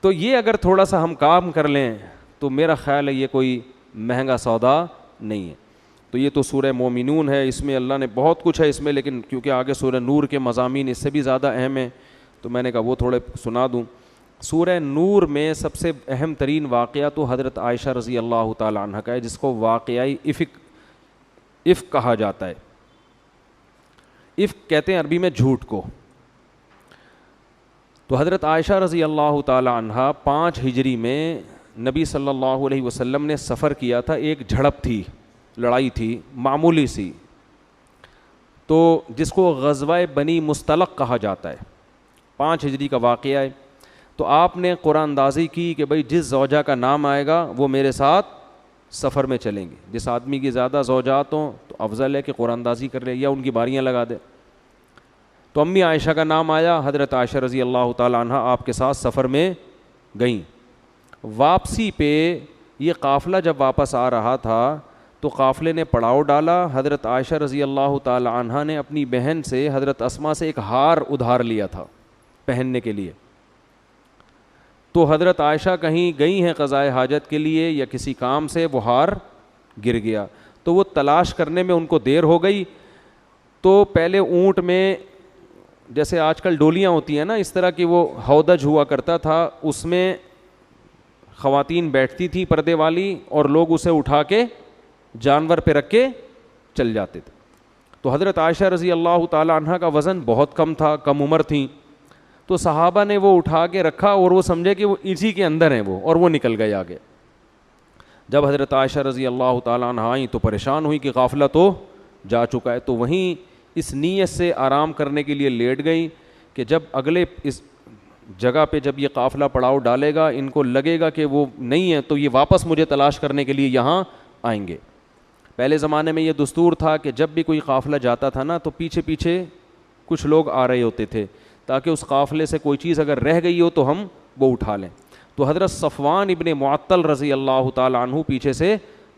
تو یہ اگر تھوڑا سا ہم کام کر لیں تو میرا خیال ہے یہ کوئی مہنگا سودا نہیں ہے. تو یہ تو سورہ مومنون ہے, اس میں اللہ نے بہت کچھ ہے اس میں, لیکن کیونکہ آگے سورہ نور کے مضامین اس سے بھی زیادہ اہم ہیں تو میں نے کہا وہ تھوڑے سنا دوں. سورہ نور میں سب سے اہم ترین واقعہ تو حضرت عائشہ رضی اللہ تعالی عنہ کا ہے, جس کو واقعی افک کہا جاتا ہے. افک کہتے ہیں عربی میں جھوٹ کو. تو حضرت عائشہ رضی اللہ تعالی عنہ 5 ہجری میں نبی صلی اللہ علیہ وسلم نے سفر کیا تھا, ایک جھڑپ تھی, لڑائی تھی معمولی سی, تو جس کو غزوہ بنی مستلق کہا جاتا ہے. 5 ہجری کا واقعہ ہے. تو آپ نے قرآن اندازی کی کہ بھائی جس زوجہ کا نام آئے گا وہ میرے ساتھ سفر میں چلیں گے. جس آدمی کی زیادہ زوجات ہوں تو افضل ہے کہ قرآن اندازی کر لے یا ان کی باریاں لگا دے. تو امی عائشہ کا نام آیا, حضرت عائشہ رضی اللہ تعالی عنہ آپ کے ساتھ سفر میں گئیں. واپسی پہ یہ قافلہ جب واپس آ رہا تھا تو قافلے نے پڑاؤ ڈالا. حضرت عائشہ رضی اللہ تعالی عنہ نے اپنی بہن سے, حضرت اسما سے, ایک ہار ادھار لیا تھا پہننے کے لیے. تو حضرت عائشہ کہیں گئی ہیں قضائے حاجت کے لیے یا کسی کام سے، وہ ہار گر گیا، تو وہ تلاش کرنے میں ان کو دیر ہو گئی. تو پہلے اونٹ میں جیسے آج کل ڈولیاں ہوتی ہیں نا، اس طرح کی وہ ہودج ہوا کرتا تھا، اس میں خواتین بیٹھتی تھیں پردے والی، اور لوگ اسے اٹھا کے جانور پہ رکھ کے چل جاتے تھے. تو حضرت عائشہ رضی اللہ تعالی عنہ کا وزن بہت کم تھا، کم عمر تھیں، تو صحابہ نے وہ اٹھا کے رکھا اور وہ سمجھے کہ وہ اسی کے اندر ہیں وہ، اور وہ نکل گئے آگے. جب حضرت عائشہ رضی اللہ تعالیٰ عنہ آئیں تو پریشان ہوئی کہ قافلہ تو جا چکا ہے. تو وہیں اس نیت سے آرام کرنے کے لیے لیٹ گئیں کہ جب اگلے اس جگہ پہ جب یہ قافلہ پڑاؤ ڈالے گا، ان کو لگے گا کہ وہ نہیں ہے تو یہ واپس مجھے تلاش کرنے کے لیے یہاں آئیں گے. پہلے زمانے میں یہ دستور تھا کہ جب بھی کوئی قافلہ جاتا تھا نا تو پیچھے پیچھے کچھ لوگ آ رہے ہوتے تھے تاکہ اس قافلے سے کوئی چیز اگر رہ گئی ہو تو ہم وہ اٹھا لیں. تو حضرت صفوان ابن معطل رضی اللہ تعالیٰ عنہ پیچھے سے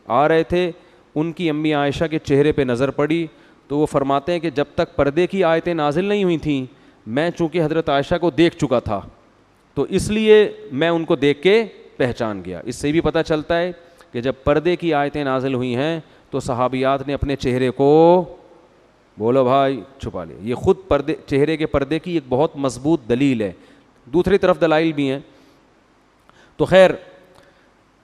آ رہے تھے. ان کی امی عائشہ کے چہرے پہ نظر پڑی تو وہ فرماتے ہیں کہ جب تک پردے کی آیتیں نازل نہیں ہوئی تھیں، میں چونکہ حضرت عائشہ کو دیکھ چکا تھا تو اس لیے میں ان کو دیکھ کے پہچان گیا. اس سے بھی پتہ چلتا ہے کہ جب پردے کی آیتیں نازل ہوئی ہیں تو صحابیات نے اپنے چہرے کو، بولو بھائی، چھپا لیا. یہ خود پردے، چہرے کے پردے کی ایک بہت مضبوط دلیل ہے. دوسری طرف دلائل بھی ہیں. تو خیر،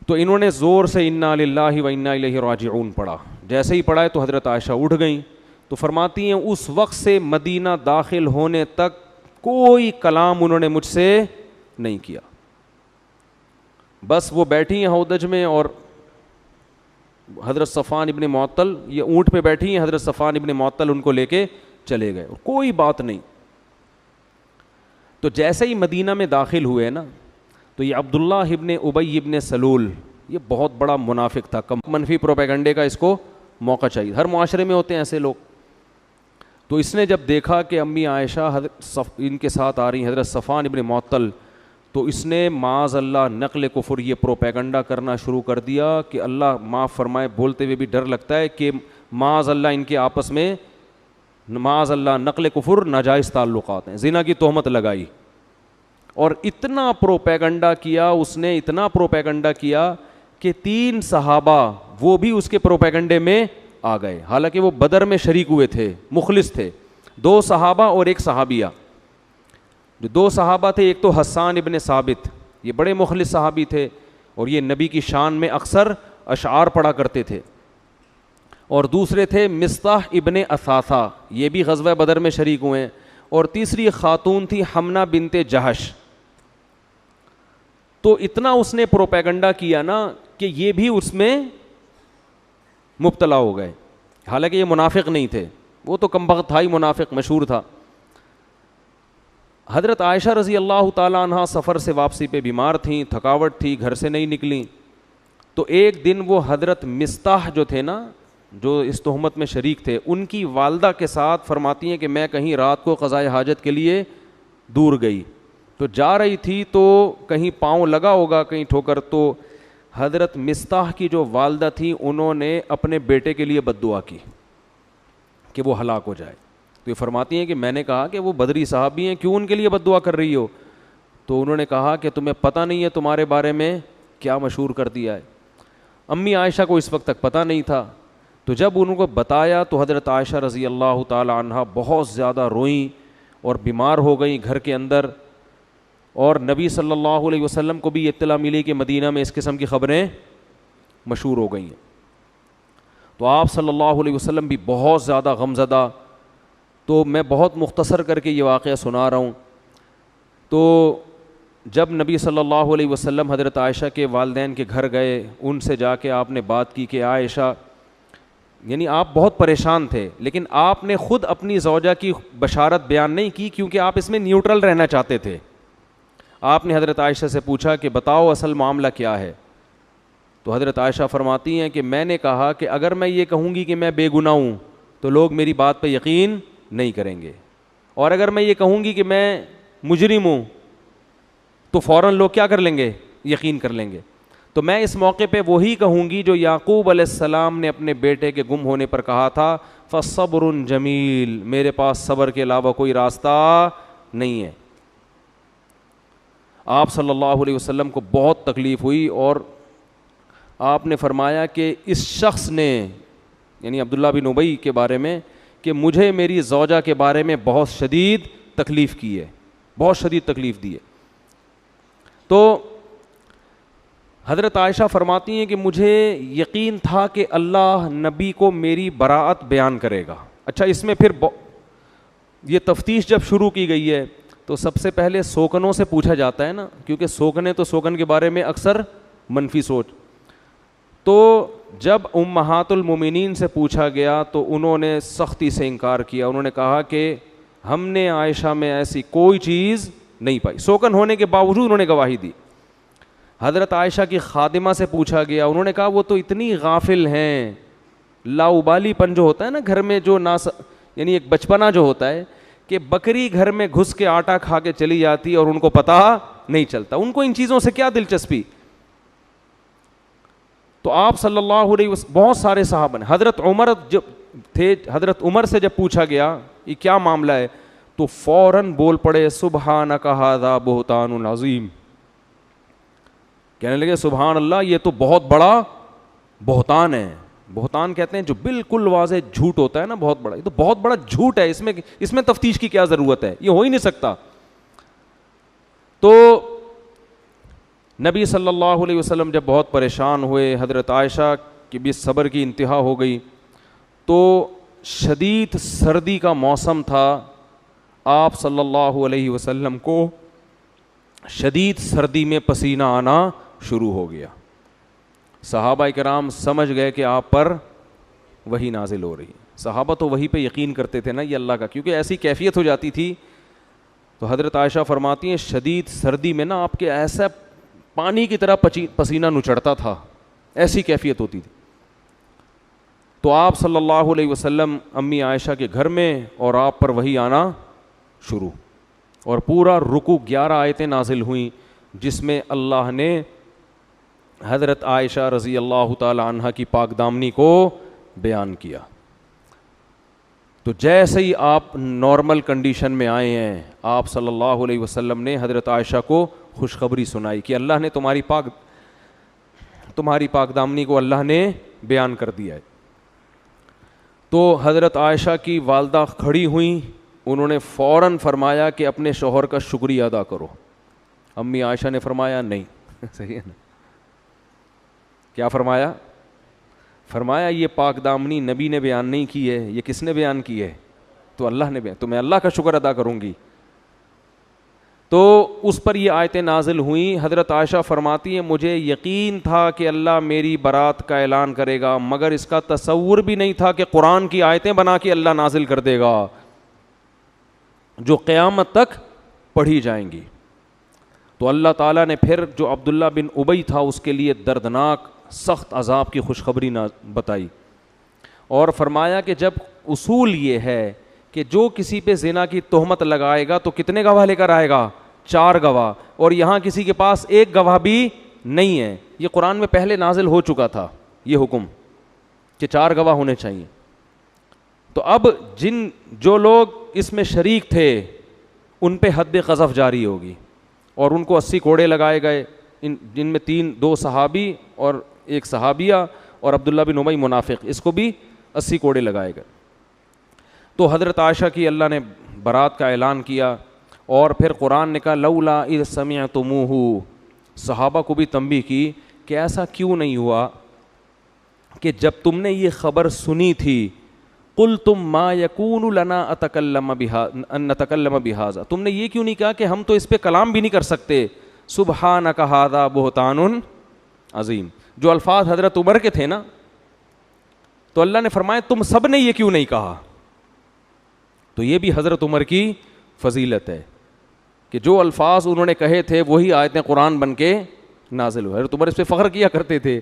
تو انہوں نے زور سے انا للہ و انا الیہ راجعون پڑھا. جیسے ہی پڑھا ہے تو حضرت عائشہ اٹھ گئیں. تو فرماتی ہیں اس وقت سے مدینہ داخل ہونے تک کوئی کلام انہوں نے مجھ سے نہیں کیا. بس وہ بیٹھی ہیں ہودج میں اور حضرت صفوان ابن معطل یہ اونٹ پہ بیٹھی ہیں، حضرت صفوان ابن معطل ان کو لے کے چلے گئے اور کوئی بات نہیں. تو جیسے ہی مدینہ میں داخل ہوئے نا تو یہ عبداللہ ابن ابی ابن سلول، یہ بہت بڑا منافق تھا. منفی پروپیگنڈے کا اس کو موقع چاہیے، ہر معاشرے میں ہوتے ہیں ایسے لوگ. تو اس نے جب دیکھا کہ امی عائشہ ان کے ساتھ آ رہی ہیں حضرت صفوان ابن معطل، تو اس نے معاذ اللہ نقل کفر یہ پروپیگنڈا کرنا شروع کر دیا کہ اللہ معاف فرمائے، بولتے ہوئے بھی ڈر لگتا ہے کہ معاذ اللہ ان کے آپس میں معاذ اللہ نقل کفر ناجائز تعلقات ہیں، زنا کی تہمت لگائی. اور اتنا پروپیگنڈا کیا اس نے، اتنا پروپیگنڈا کیا کہ 3 صحابہ وہ بھی اس کے پروپیگنڈے میں آ گئے. حالانکہ وہ بدر میں شریک ہوئے تھے، مخلص تھے. 2 صحابہ اور 1 صحابیہ. جو 2 صحابہ تھے، ایک تو حسان ابن ثابت، یہ بڑے مخلص صحابی تھے اور یہ نبی کی شان میں اکثر اشعار پڑھا کرتے تھے. اور دوسرے تھے مصطح ابن اثاثہ، یہ بھی غزوہ بدر میں شریک ہوئے ہیں. اور تیسری خاتون تھی حمنہ بنت جہش. تو اتنا اس نے پروپیگنڈا کیا نا کہ یہ بھی اس میں مبتلا ہو گئے. حالانکہ یہ منافق نہیں تھے، وہ تو کمبخت تھا ہی، منافق مشہور تھا. حضرت عائشہ رضی اللہ تعالیٰ عنہ سفر سے واپسی پہ بیمار تھیں، تھکاوٹ تھی، گھر سے نہیں نکلیں. تو ایک دن وہ حضرت مصطح جو تھے نا، جو اس تہمت میں شریک تھے، ان کی والدہ کے ساتھ فرماتی ہیں کہ میں کہیں رات کو قضائے حاجت کے لیے دور گئی. تو جا رہی تھی تو کہیں پاؤں لگا ہوگا، کہیں ٹھوکر. تو حضرت مصطح کی جو والدہ تھیں انہوں نے اپنے بیٹے کے لیے بد دعا کی کہ وہ ہلاک ہو جائے. تو یہ فرماتی ہیں کہ میں نے کہا کہ وہ بدری صحابی ہیں، کیوں ان کے لیے بد دعا کر رہی ہو؟ تو انہوں نے کہا کہ تمہیں پتہ نہیں ہے تمہارے بارے میں کیا مشہور کر دیا ہے. امی عائشہ کو اس وقت تک پتہ نہیں تھا. تو جب انہوں کو بتایا تو حضرت عائشہ رضی اللہ تعالی عنہ بہت زیادہ روئیں اور بیمار ہو گئیں گھر کے اندر. اور نبی صلی اللہ علیہ وسلم کو بھی اطلاع ملی کہ مدینہ میں اس قسم کی خبریں مشہور ہو گئی ہیں. تو آپ صلی اللہ علیہ وسلم بھی بہت زیادہ غمزدہ. تو میں بہت مختصر کر کے یہ واقعہ سنا رہا ہوں. تو جب نبی صلی اللہ علیہ وسلم حضرت عائشہ کے والدین کے گھر گئے، ان سے جا کے آپ نے بات کی کہ عائشہ، یعنی آپ بہت پریشان تھے، لیکن آپ نے خود اپنی زوجہ کی بشارت بیان نہیں کی کیونکہ آپ اس میں نیوٹرل رہنا چاہتے تھے. آپ نے حضرت عائشہ سے پوچھا کہ بتاؤ اصل معاملہ کیا ہے. تو حضرت عائشہ فرماتی ہیں کہ میں نے کہا کہ اگر میں یہ کہوں گی کہ میں بے گناہ ہوں تو لوگ میری بات پہ یقین نہیں کریں گے، اور اگر میں یہ کہوں گی کہ میں مجرم ہوں تو فوراً لوگ کیا کر لیں گے؟ یقین کر لیں گے. تو میں اس موقع پہ وہی کہوں گی جو یعقوب علیہ السلام نے اپنے بیٹے کے گم ہونے پر کہا تھا، فَصَبْرٌ جمیل، میرے پاس صبر کے علاوہ کوئی راستہ نہیں ہے. آپ صلی اللہ علیہ وسلم کو بہت تکلیف ہوئی اور آپ نے فرمایا کہ اس شخص نے یعنی عبداللہ بن ابی کے بارے میں کہ مجھے میری زوجہ کے بارے میں بہت شدید تکلیف کی ہے, بہت شدید تکلیف دی ہے. تو حضرت عائشہ فرماتی ہیں کہ مجھے یقین تھا کہ اللہ نبی کو میری براءت بیان کرے گا. اچھا, اس میں پھر یہ تفتیش جب شروع کی گئی ہے تو سب سے پہلے سوکنوں سے پوچھا جاتا ہے نا, کیونکہ سوکنے تو سوکن کے بارے میں اکثر منفی سوچ. تو جب امہات المومنین سے پوچھا گیا تو انہوں نے سختی سے انکار کیا. انہوں نے کہا کہ ہم نے عائشہ میں ایسی کوئی چیز نہیں پائی. سوکن ہونے کے باوجود انہوں نے گواہی دی. حضرت عائشہ کی خادمہ سے پوچھا گیا, انہوں نے کہا وہ تو اتنی غافل ہیں, لاؤبالی پن جو ہوتا ہے نا گھر میں, جو یعنی ایک بچپنا جو ہوتا ہے کہ بکری گھر میں گھس کے آٹا کھا کے چلی جاتی ہے اور ان کو پتہ نہیں چلتا, ان کو ان چیزوں سے کیا دلچسپی. تو آپ صلی اللہ علیہ وسلم بہت سارے صحابہ نے, حضرت عمر جب تھے, حضرت عمر سے جب پوچھا گیا یہ کیا معاملہ ہے تو فوراً بول پڑے سبحانک ھذا بہتان عظیم, کہنے لگے سبحان اللہ یہ تو بہت بڑا بہتان ہے. بہتان کہتے ہیں جو بالکل واضح جھوٹ ہوتا ہے نا, بہت بڑا, یہ تو بہت بڑا جھوٹ ہے, اس میں تفتیش کی کیا ضرورت ہے, یہ ہو ہی نہیں سکتا. تو نبی صلی اللہ علیہ وسلم جب بہت پریشان ہوئے, حضرت عائشہ کی بھی صبر کی انتہا ہو گئی, تو شدید سردی کا موسم تھا. آپ صلی اللہ علیہ وسلم کو شدید سردی میں پسینہ آنا شروع ہو گیا. صحابہ کرام سمجھ گئے کہ آپ پر وحی نازل ہو رہی ہے. صحابہ تو وحی پہ یقین کرتے تھے نا, یہ اللہ کا, کیونکہ ایسی کیفیت ہو جاتی تھی. تو حضرت عائشہ فرماتی ہیں شدید سردی میں نا آپ کے ایسا پانی کی طرح پسینہ نچڑتا تھا, ایسی کیفیت ہوتی تھی. تو آپ صلی اللہ علیہ وسلم امی عائشہ کے گھر میں اور آپ پر وحی آنا شروع, اور پورا رکوع 11 آیتیں نازل ہوئیں جس میں اللہ نے حضرت عائشہ رضی اللہ تعالی عنہ کی پاک دامنی کو بیان کیا. تو جیسے ہی آپ نارمل کنڈیشن میں آئے ہیں, آپ صلی اللہ علیہ وسلم نے حضرت عائشہ کو خوشخبری سنائی کہ اللہ نے تمہاری پاک دامنی کو اللہ نے بیان کر دیا ہے. تو حضرت عائشہ کی والدہ کھڑی ہوئیں, انہوں نے فوراً فرمایا کہ اپنے شوہر کا شکریہ ادا کرو. امی عائشہ نے فرمایا نہیں. صحیح ہے نا, کیا فرمایا؟ فرمایا یہ پاک دامنی نبی نے بیان نہیں کی ہے, یہ کس نے بیان کی ہے؟ تو اللہ نے بیان, تو میں اللہ کا شکر ادا کروں گی. تو اس پر یہ آیتیں نازل ہوئیں. حضرت عائشہ فرماتی ہیں مجھے یقین تھا کہ اللہ میری برات کا اعلان کرے گا, مگر اس کا تصور بھی نہیں تھا کہ قرآن کی آیتیں بنا کے اللہ نازل کر دے گا جو قیامت تک پڑھی جائیں گی. تو اللہ تعالیٰ نے پھر جو عبداللہ بن ابی تھا اس کے لیے دردناک سخت عذاب کی خوشخبری بتائی, اور فرمایا کہ جب اصول یہ ہے کہ جو کسی پہ زنا کی تہمت لگائے گا تو کتنے گواہ لے کر آئے گا؟ 4 گواہ, اور یہاں کسی کے پاس 1 گواہ بھی نہیں ہے. یہ قرآن میں پہلے نازل ہو چکا تھا یہ حکم کہ 4 گواہ ہونے چاہیے. تو اب جو لوگ اس میں شریک تھے ان پہ حد قذف جاری ہوگی, اور ان کو 80 کوڑے لگائے گئے, جن میں 2 صحابی اور 1 صحابیہ اور عبداللہ بن ابی منافق, اس کو بھی 80 کوڑے لگائے گئے. تو حضرت عائشہ کی اللہ نے برات کا اعلان کیا, اور پھر قرآن نے کہا لولا اذ سمعتموہ, صحابہ کو بھی تنبیہ کی کہ ایسا کیوں نہیں ہوا کہ جب تم نے یہ خبر سنی تھی قلتم ما یکون لنا ان نتکلم بہذا, تم نے یہ کیوں نہیں کہا کہ ہم تو اس پہ کلام بھی نہیں کر سکتے, سبحانک ھذا بہتان عظیم. جو الفاظ حضرت عمر کے تھے نا, تو اللہ نے فرمایا تم سب نے یہ کیوں نہیں کہا. تو یہ بھی حضرت عمر کی فضیلت ہے کہ جو الفاظ انہوں نے کہے تھے وہی آیتیں قرآن بن کے نازل ہوئے. حضرت عمر اس پہ فخر کیا کرتے تھے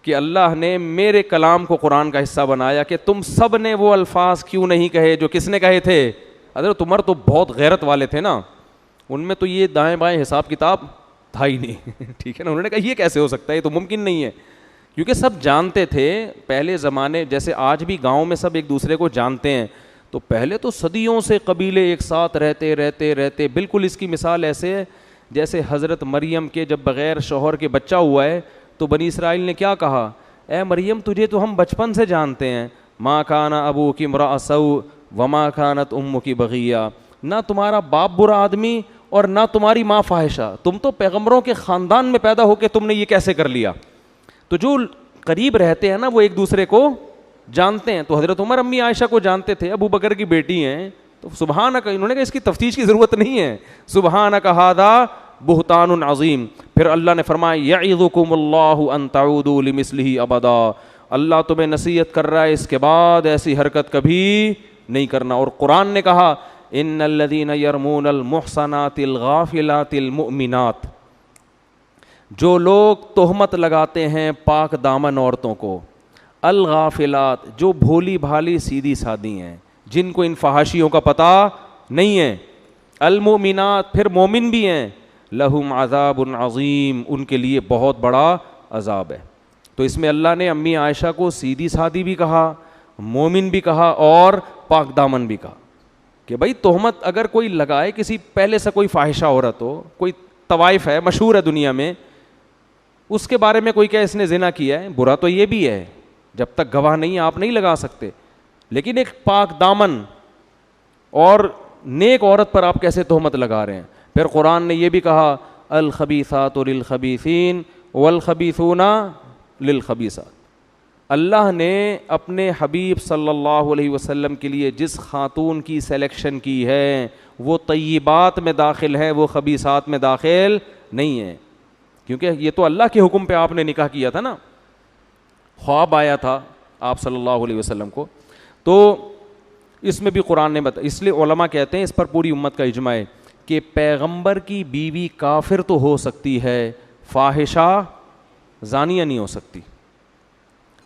کہ اللہ نے میرے کلام کو قرآن کا حصہ بنایا, کہ تم سب نے وہ الفاظ کیوں نہیں کہے جو کس نے کہے تھے. حضرت عمر تو بہت غیرت والے تھے نا, ان میں تو یہ دائیں بائیں حساب کتاب تھا ہی نہیں. ٹھیک ہے نا, انہوں نے کہا یہ کیسے ہو سکتا ہے, یہ تو ممکن نہیں ہے, کیونکہ سب جانتے تھے پہلے زمانے, جیسے آج بھی گاؤں میں سب ایک دوسرے کو جانتے ہیں, تو پہلے تو صدیوں سے قبیلے ایک ساتھ رہتے بالکل اس کی مثال ایسے ہے جیسے حضرت مریم کے جب بغیر شوہر کے بچہ ہوا ہے تو بنی اسرائیل نے کیا کہا, اے مریم تجھے تو ہم بچپن سے جانتے ہیں, ما کان ابوکی امرأ سوء وما کانت امکی بغیہ, نہ تمہارا باپ برا آدمی اور نہ تمہاری ماں فاحشہ, تم تو پیغمبروں کے خاندان میں پیدا ہو کے تم نے یہ کیسے کر لیا. تو جو قریب رہتے ہیں نا وہ ایک دوسرے کو جانتے ہیں. تو حضرت عمر امی عائشہ کو جانتے تھے, ابو بکر کی بیٹی ہیں, تو سبحانک, انہوں نے کہا اس کی تفتیش کی ضرورت نہیں ہے, سبحانک ھذا بہتان عظیم. پھر اللہ نے فرمایا یعظکم اللہ ان تعودوا لمثلہ ابدا, اللہ تمہیں نصیحت کر رہا ہے اس کے بعد ایسی حرکت کبھی نہیں کرنا. اور قرآن نے کہا ان الذین یرمون المحصنات الغافلات المؤمنات, جو لوگ تہمت لگاتے ہیں پاک دامن عورتوں کو, الغافلات جو بھولی بھالی سیدھی سادھی ہیں, جن کو ان فحاشیوں کا پتہ نہیں ہے, المؤمنات پھر مومن بھی ہیں, لہم عذاب عظیم ان کے لیے بہت بڑا عذاب ہے. تو اس میں اللہ نے امی عائشہ کو سیدھی سادھی بھی کہا, مومن بھی کہا اور پاک دامن بھی کہا کہ بھائی تہمت اگر کوئی لگائے کسی پہلے سے کوئی فاحشہ عورت ہو, کوئی طوائف ہے مشہور ہے دنیا میں, اس کے بارے میں کوئی کہ اس نے زنا کیا ہے, برا تو یہ بھی ہے, جب تک گواہ نہیں آپ نہیں لگا سکتے, لیکن ایک پاک دامن اور نیک عورت پر آپ کیسے تہمت لگا رہے ہیں. پھر قرآن نے یہ بھی کہا الخبیثات للخبیثین والخبیثون للخبیثات, اللہ نے اپنے حبیب صلی اللہ علیہ وسلم کے لیے جس خاتون کی سلیکشن کی ہے وہ طیبات میں داخل ہے, وہ خبیثات میں داخل نہیں ہے, کیونکہ یہ تو اللہ کے حکم پہ آپ نے نکاح کیا تھا نا, خواب آیا تھا آپ صلی اللہ علیہ وسلم کو. تو اس میں بھی قرآن نے بتایا, اس لیے علماء کہتے ہیں اس پر پوری امت کا اجماع ہے کہ پیغمبر کی بیوی کافر تو ہو سکتی ہے, فاحشہ زانیہ نہیں ہو سکتی.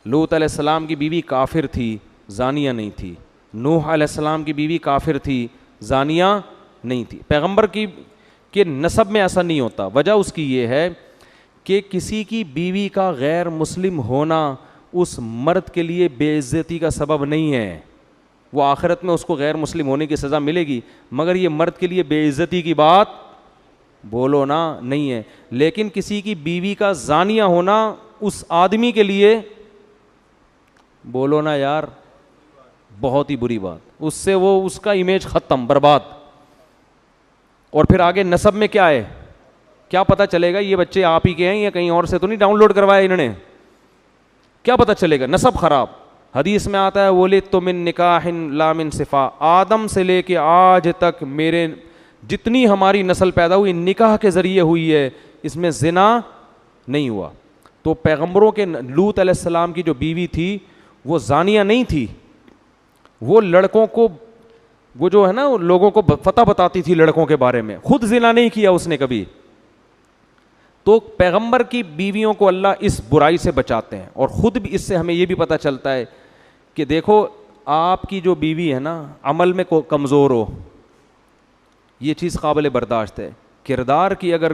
لوط علیہ السلام کی بیوی کافر تھی, زانیہ نہیں تھی. نوح علیہ السلام کی بیوی کافر تھی, زانیہ نہیں تھی. پیغمبر کی کے نسب میں ایسا نہیں ہوتا. وجہ اس کی یہ ہے کہ کسی کی بیوی کا غیر مسلم ہونا اس مرد کے لیے بے عزتی کا سبب نہیں ہے. وہ آخرت میں اس کو غیر مسلم ہونے کی سزا ملے گی, مگر یہ مرد کے لیے بے عزتی کی بات بولو نا نہیں ہے. لیکن کسی کی بیوی کا زانیہ ہونا اس آدمی کے لیے بولو نا یار بہت ہی بری بات, اس سے وہ اس کا امیج ختم, برباد. اور پھر آگے نسب میں کیا ہے, کیا پتہ چلے گا یہ بچے آپ ہی کے ہیں یا کہیں اور سے تو نہیں ڈاؤن لوڈ کروایا انہوں نے, کیا پتہ چلے گا, نسب خراب. حدیث میں آتا ہے ولدت من نکاح لا من صفا, آدم سے لے کے آج تک میرے جتنی ہماری نسل پیدا ہوئی نکاح کے ذریعے ہوئی ہے, اس میں زنا نہیں ہوا. تو پیغمبروں کے لوط علیہ السلام کی جو بیوی تھی وہ زانیہ نہیں تھی, وہ لڑکوں کو, وہ جو ہے نا لوگوں کو فتح بتاتی تھی لڑکوں کے بارے میں, خود زنا نہیں کیا اس نے کبھی. تو پیغمبر کی بیویوں کو اللہ اس برائی سے بچاتے ہیں. اور خود بھی اس سے ہمیں یہ بھی پتہ چلتا ہے کہ دیکھو آپ کی جو بیوی ہے نا عمل میں کمزور ہو, یہ چیز قابل برداشت ہے. کردار کی اگر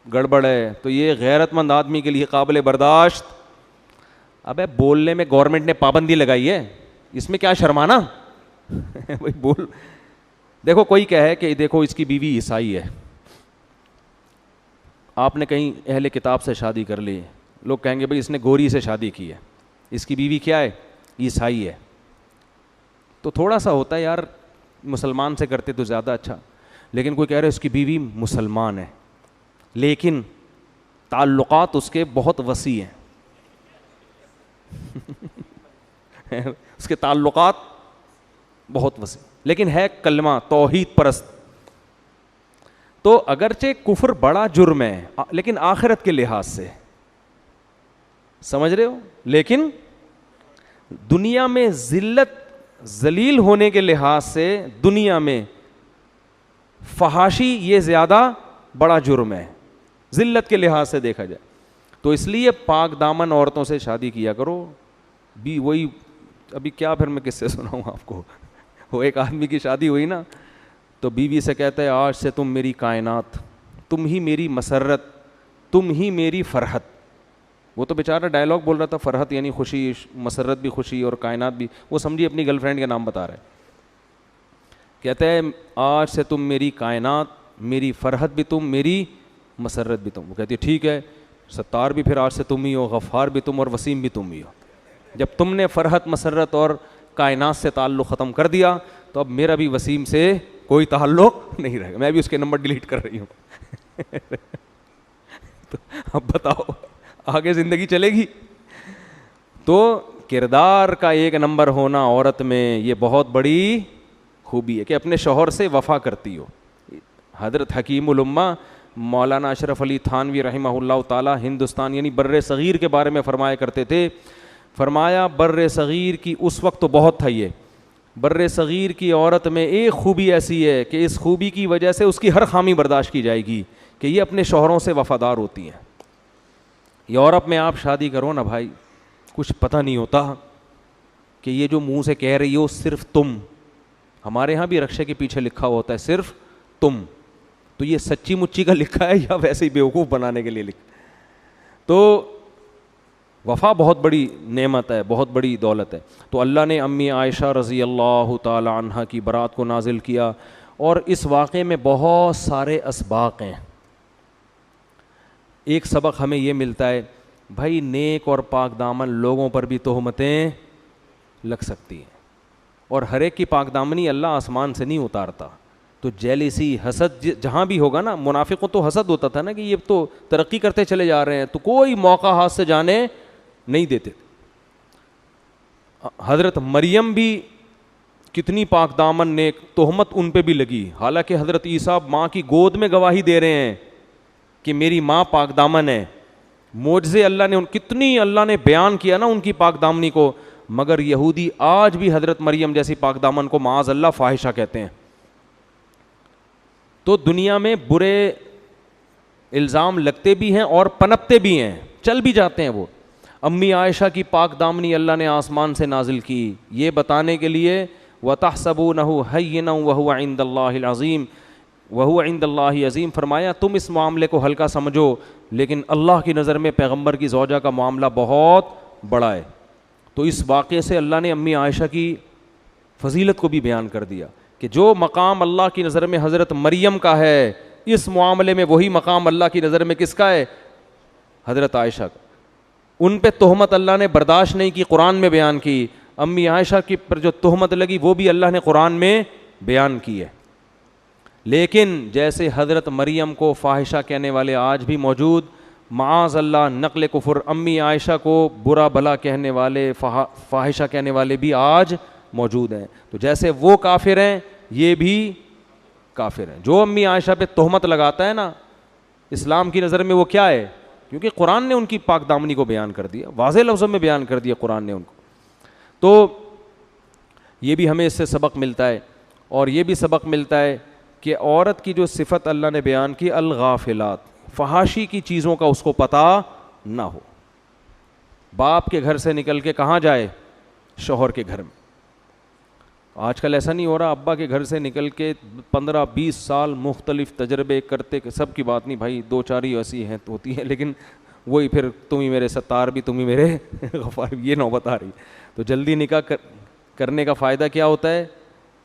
گڑبڑ ہے تو یہ غیرت مند آدمی کے لیے قابل برداشت. ابے بولنے میں گورنمنٹ نے پابندی لگائی ہے, اس میں کیا شرمانا بھائی بول. دیکھو کوئی کہے کہ دیکھو اس کی بیوی عیسائی ہے, آپ نے کہیں اہل کتاب سے شادی کر لی, لوگ کہیں گے بھائی اس نے گوری سے شادی کی ہے, اس کی بیوی کیا ہے, عیسائی ہے. تو تھوڑا سا ہوتا ہے یار مسلمان سے کرتے تو زیادہ اچھا. لیکن کوئی کہہ رہا ہے اس کی بیوی مسلمان ہے لیکن تعلقات اس کے بہت وسیع ہیں اس کے تعلقات بہت وسیع, لیکن ہے کلمہ توحید پرست. تو اگرچہ کفر بڑا جرم ہے لیکن آخرت کے لحاظ سے, سمجھ رہے ہو, لیکن دنیا میں ذلت ذلیل ہونے کے لحاظ سے دنیا میں فحاشی یہ زیادہ بڑا جرم ہے ذلت کے لحاظ سے دیکھا جائے. تو اس لیے پاک دامن عورتوں سے شادی کیا کرو. بھی وہی ابھی کیا پھر میں کس سے سناؤں آپ کو, وہ ایک آدمی کی شادی ہوئی نا تو بیوی سے کہتا ہے آج سے تم میری کائنات, تم ہی میری مسرت, تم ہی میری فرحت. وہ تو بیچارہ ڈائلاگ بول رہا تھا, فرحت یعنی خوشی, مسرت بھی خوشی اور کائنات بھی, وہ سمجھیے اپنی گرل فرینڈ کا نام بتا رہا ہے. کہتا ہے آج سے تم میری کائنات, میری فرحت بھی تم, میری مسرت بھی تم. وہ کہتی ہے ٹھیک ہے, ستار بھی پھر آج سے تم ہی ہو, غفار بھی تم اور وسیم بھی تم ہی ہو. جب تم نے فرحت, مسرت اور کائنات سے تعلق ختم کر دیا تو اب میرا بھی وسیم سے کوئی تعلق نہیں رہے گا, میں بھی اس کے نمبر ڈیلیٹ کر رہی ہوں. تو اب بتاؤ آگے زندگی چلے گی؟ تو کردار کا ایک نمبر ہونا عورت میں یہ بہت بڑی خوبی ہے کہ اپنے شوہر سے وفا کرتی ہو. حضرت حکیم الامہ مولانا اشرف علی تھانوی رحمہ اللہ تعالی ہندوستان یعنی بر صغیر کے بارے میں فرمایا کرتے تھے, فرمایا بر صغیر کی اس وقت تو بہت تھا, یہ بر صغیر کی عورت میں ایک خوبی ایسی ہے کہ اس خوبی کی وجہ سے اس کی ہر خامی برداشت کی جائے گی کہ یہ اپنے شوہروں سے وفادار ہوتی ہیں. یورپ میں آپ شادی کرو نا بھائی, کچھ پتہ نہیں ہوتا کہ یہ جو منہ سے کہہ رہی ہو صرف تم, ہمارے ہاں بھی رکشے کے پیچھے لکھا ہوتا ہے صرف تم, تو یہ سچی مچی کا لکھا ہے یا ویسے ہی بیوقوف بنانے کے لیے لکھا؟ تو وفا بہت بڑی نعمت ہے, بہت بڑی دولت ہے. تو اللہ نے امی عائشہ رضی اللہ تعالی عنہ کی برات کو نازل کیا, اور اس واقعے میں بہت سارے اسباق ہیں. ایک سبق ہمیں یہ ملتا ہے بھائی, نیک اور پاک دامن لوگوں پر بھی تہمتیں لگ سکتی ہیں, اور ہر ایک کی پاک دامنی اللہ آسمان سے نہیں اتارتا. تو جیلیسی, حسد جہاں بھی ہوگا نا, منافقوں تو حسد ہوتا تھا نا کہ یہ تو ترقی کرتے چلے جا رہے ہیں, تو کوئی موقع ہاتھ سے جانے نہیں دیتے. حضرت مریم بھی کتنی پاک دامن, نیک, تہمت ان پہ بھی لگی, حالانکہ حضرت عیسیٰ ماں کی گود میں گواہی دے رہے ہیں کہ میری ماں پاک دامن ہے. معجزے اللہ نے کتنی اللہ نے بیان کیا نا ان کی پاک دامنی کو, مگر یہودی آج بھی حضرت مریم جیسی پاک دامن کو معاذ اللہ فاحشہ کہتے ہیں. تو دنیا میں برے الزام لگتے بھی ہیں اور پنپتے بھی ہیں, چل بھی جاتے ہیں وہ. امی عائشہ کی پاک دامنی اللہ نے آسمان سے نازل کی یہ بتانے کے لیے, وَتَحْسَبُونَهُ هَيِّنًا وَهُوَ عِندَ اللَّهِ الْعَظِيمِ وَهُوَ عِندَ اللَّهِ عَظِيمٌ, فرمایا تم اس معاملے کو ہلکا سمجھو, لیکن اللہ کی نظر میں پیغمبر کی زوجہ کا معاملہ بہت بڑا ہے. تو اس واقعے سے اللہ نے امی عائشہ کی فضیلت کو بھی بیان کر دیا کہ جو مقام اللہ کی نظر میں حضرت مریم کا ہے, اس معاملے میں وہی مقام اللہ کی نظر میں کس کا ہے؟ حضرت عائشہ کا. ان پہ تہمت اللہ نے برداشت نہیں کی, قرآن میں بیان کی. امی عائشہ کی پر جو تہمت لگی وہ بھی اللہ نے قرآن میں بیان کی ہے. لیکن جیسے حضرت مریم کو فاحشہ کہنے والے آج بھی موجود, معاذ اللہ نقل کفر, امی عائشہ کو برا بھلا کہنے والے, فاحشہ کہنے والے بھی آج موجود ہیں. تو جیسے وہ کافر ہیں یہ بھی کافر ہیں. جو امی عائشہ پہ تہمت لگاتا ہے نا, اسلام کی نظر میں وہ کیا ہے؟ کیونکہ قرآن نے ان کی پاک دامنی کو بیان کر دیا, واضح لفظوں میں بیان کر دیا قرآن نے ان کو. تو یہ بھی ہمیں اس سے سبق ملتا ہے, اور یہ بھی سبق ملتا ہے کہ عورت کی جو صفت اللہ نے بیان کی, الغافلات, فحاشی کی چیزوں کا اس کو پتہ نہ ہو. باپ کے گھر سے نکل کے کہاں جائے؟ شوہر کے گھر میں. آج کل ایسا نہیں ہو رہا, ابا کے گھر سے نکل کے 15-20 سال مختلف تجربے کرتے, سب کی بات نہیں بھائی, 2-4 ہی ایسی ہیں ہوتی ہیں, لیکن وہی پھر تم ہی میرے ستار بھی, تم ہی میرے غفار, یہ نوبت آ رہی. تو جلدی نکاح کرنے کا فائدہ کیا ہوتا ہے؟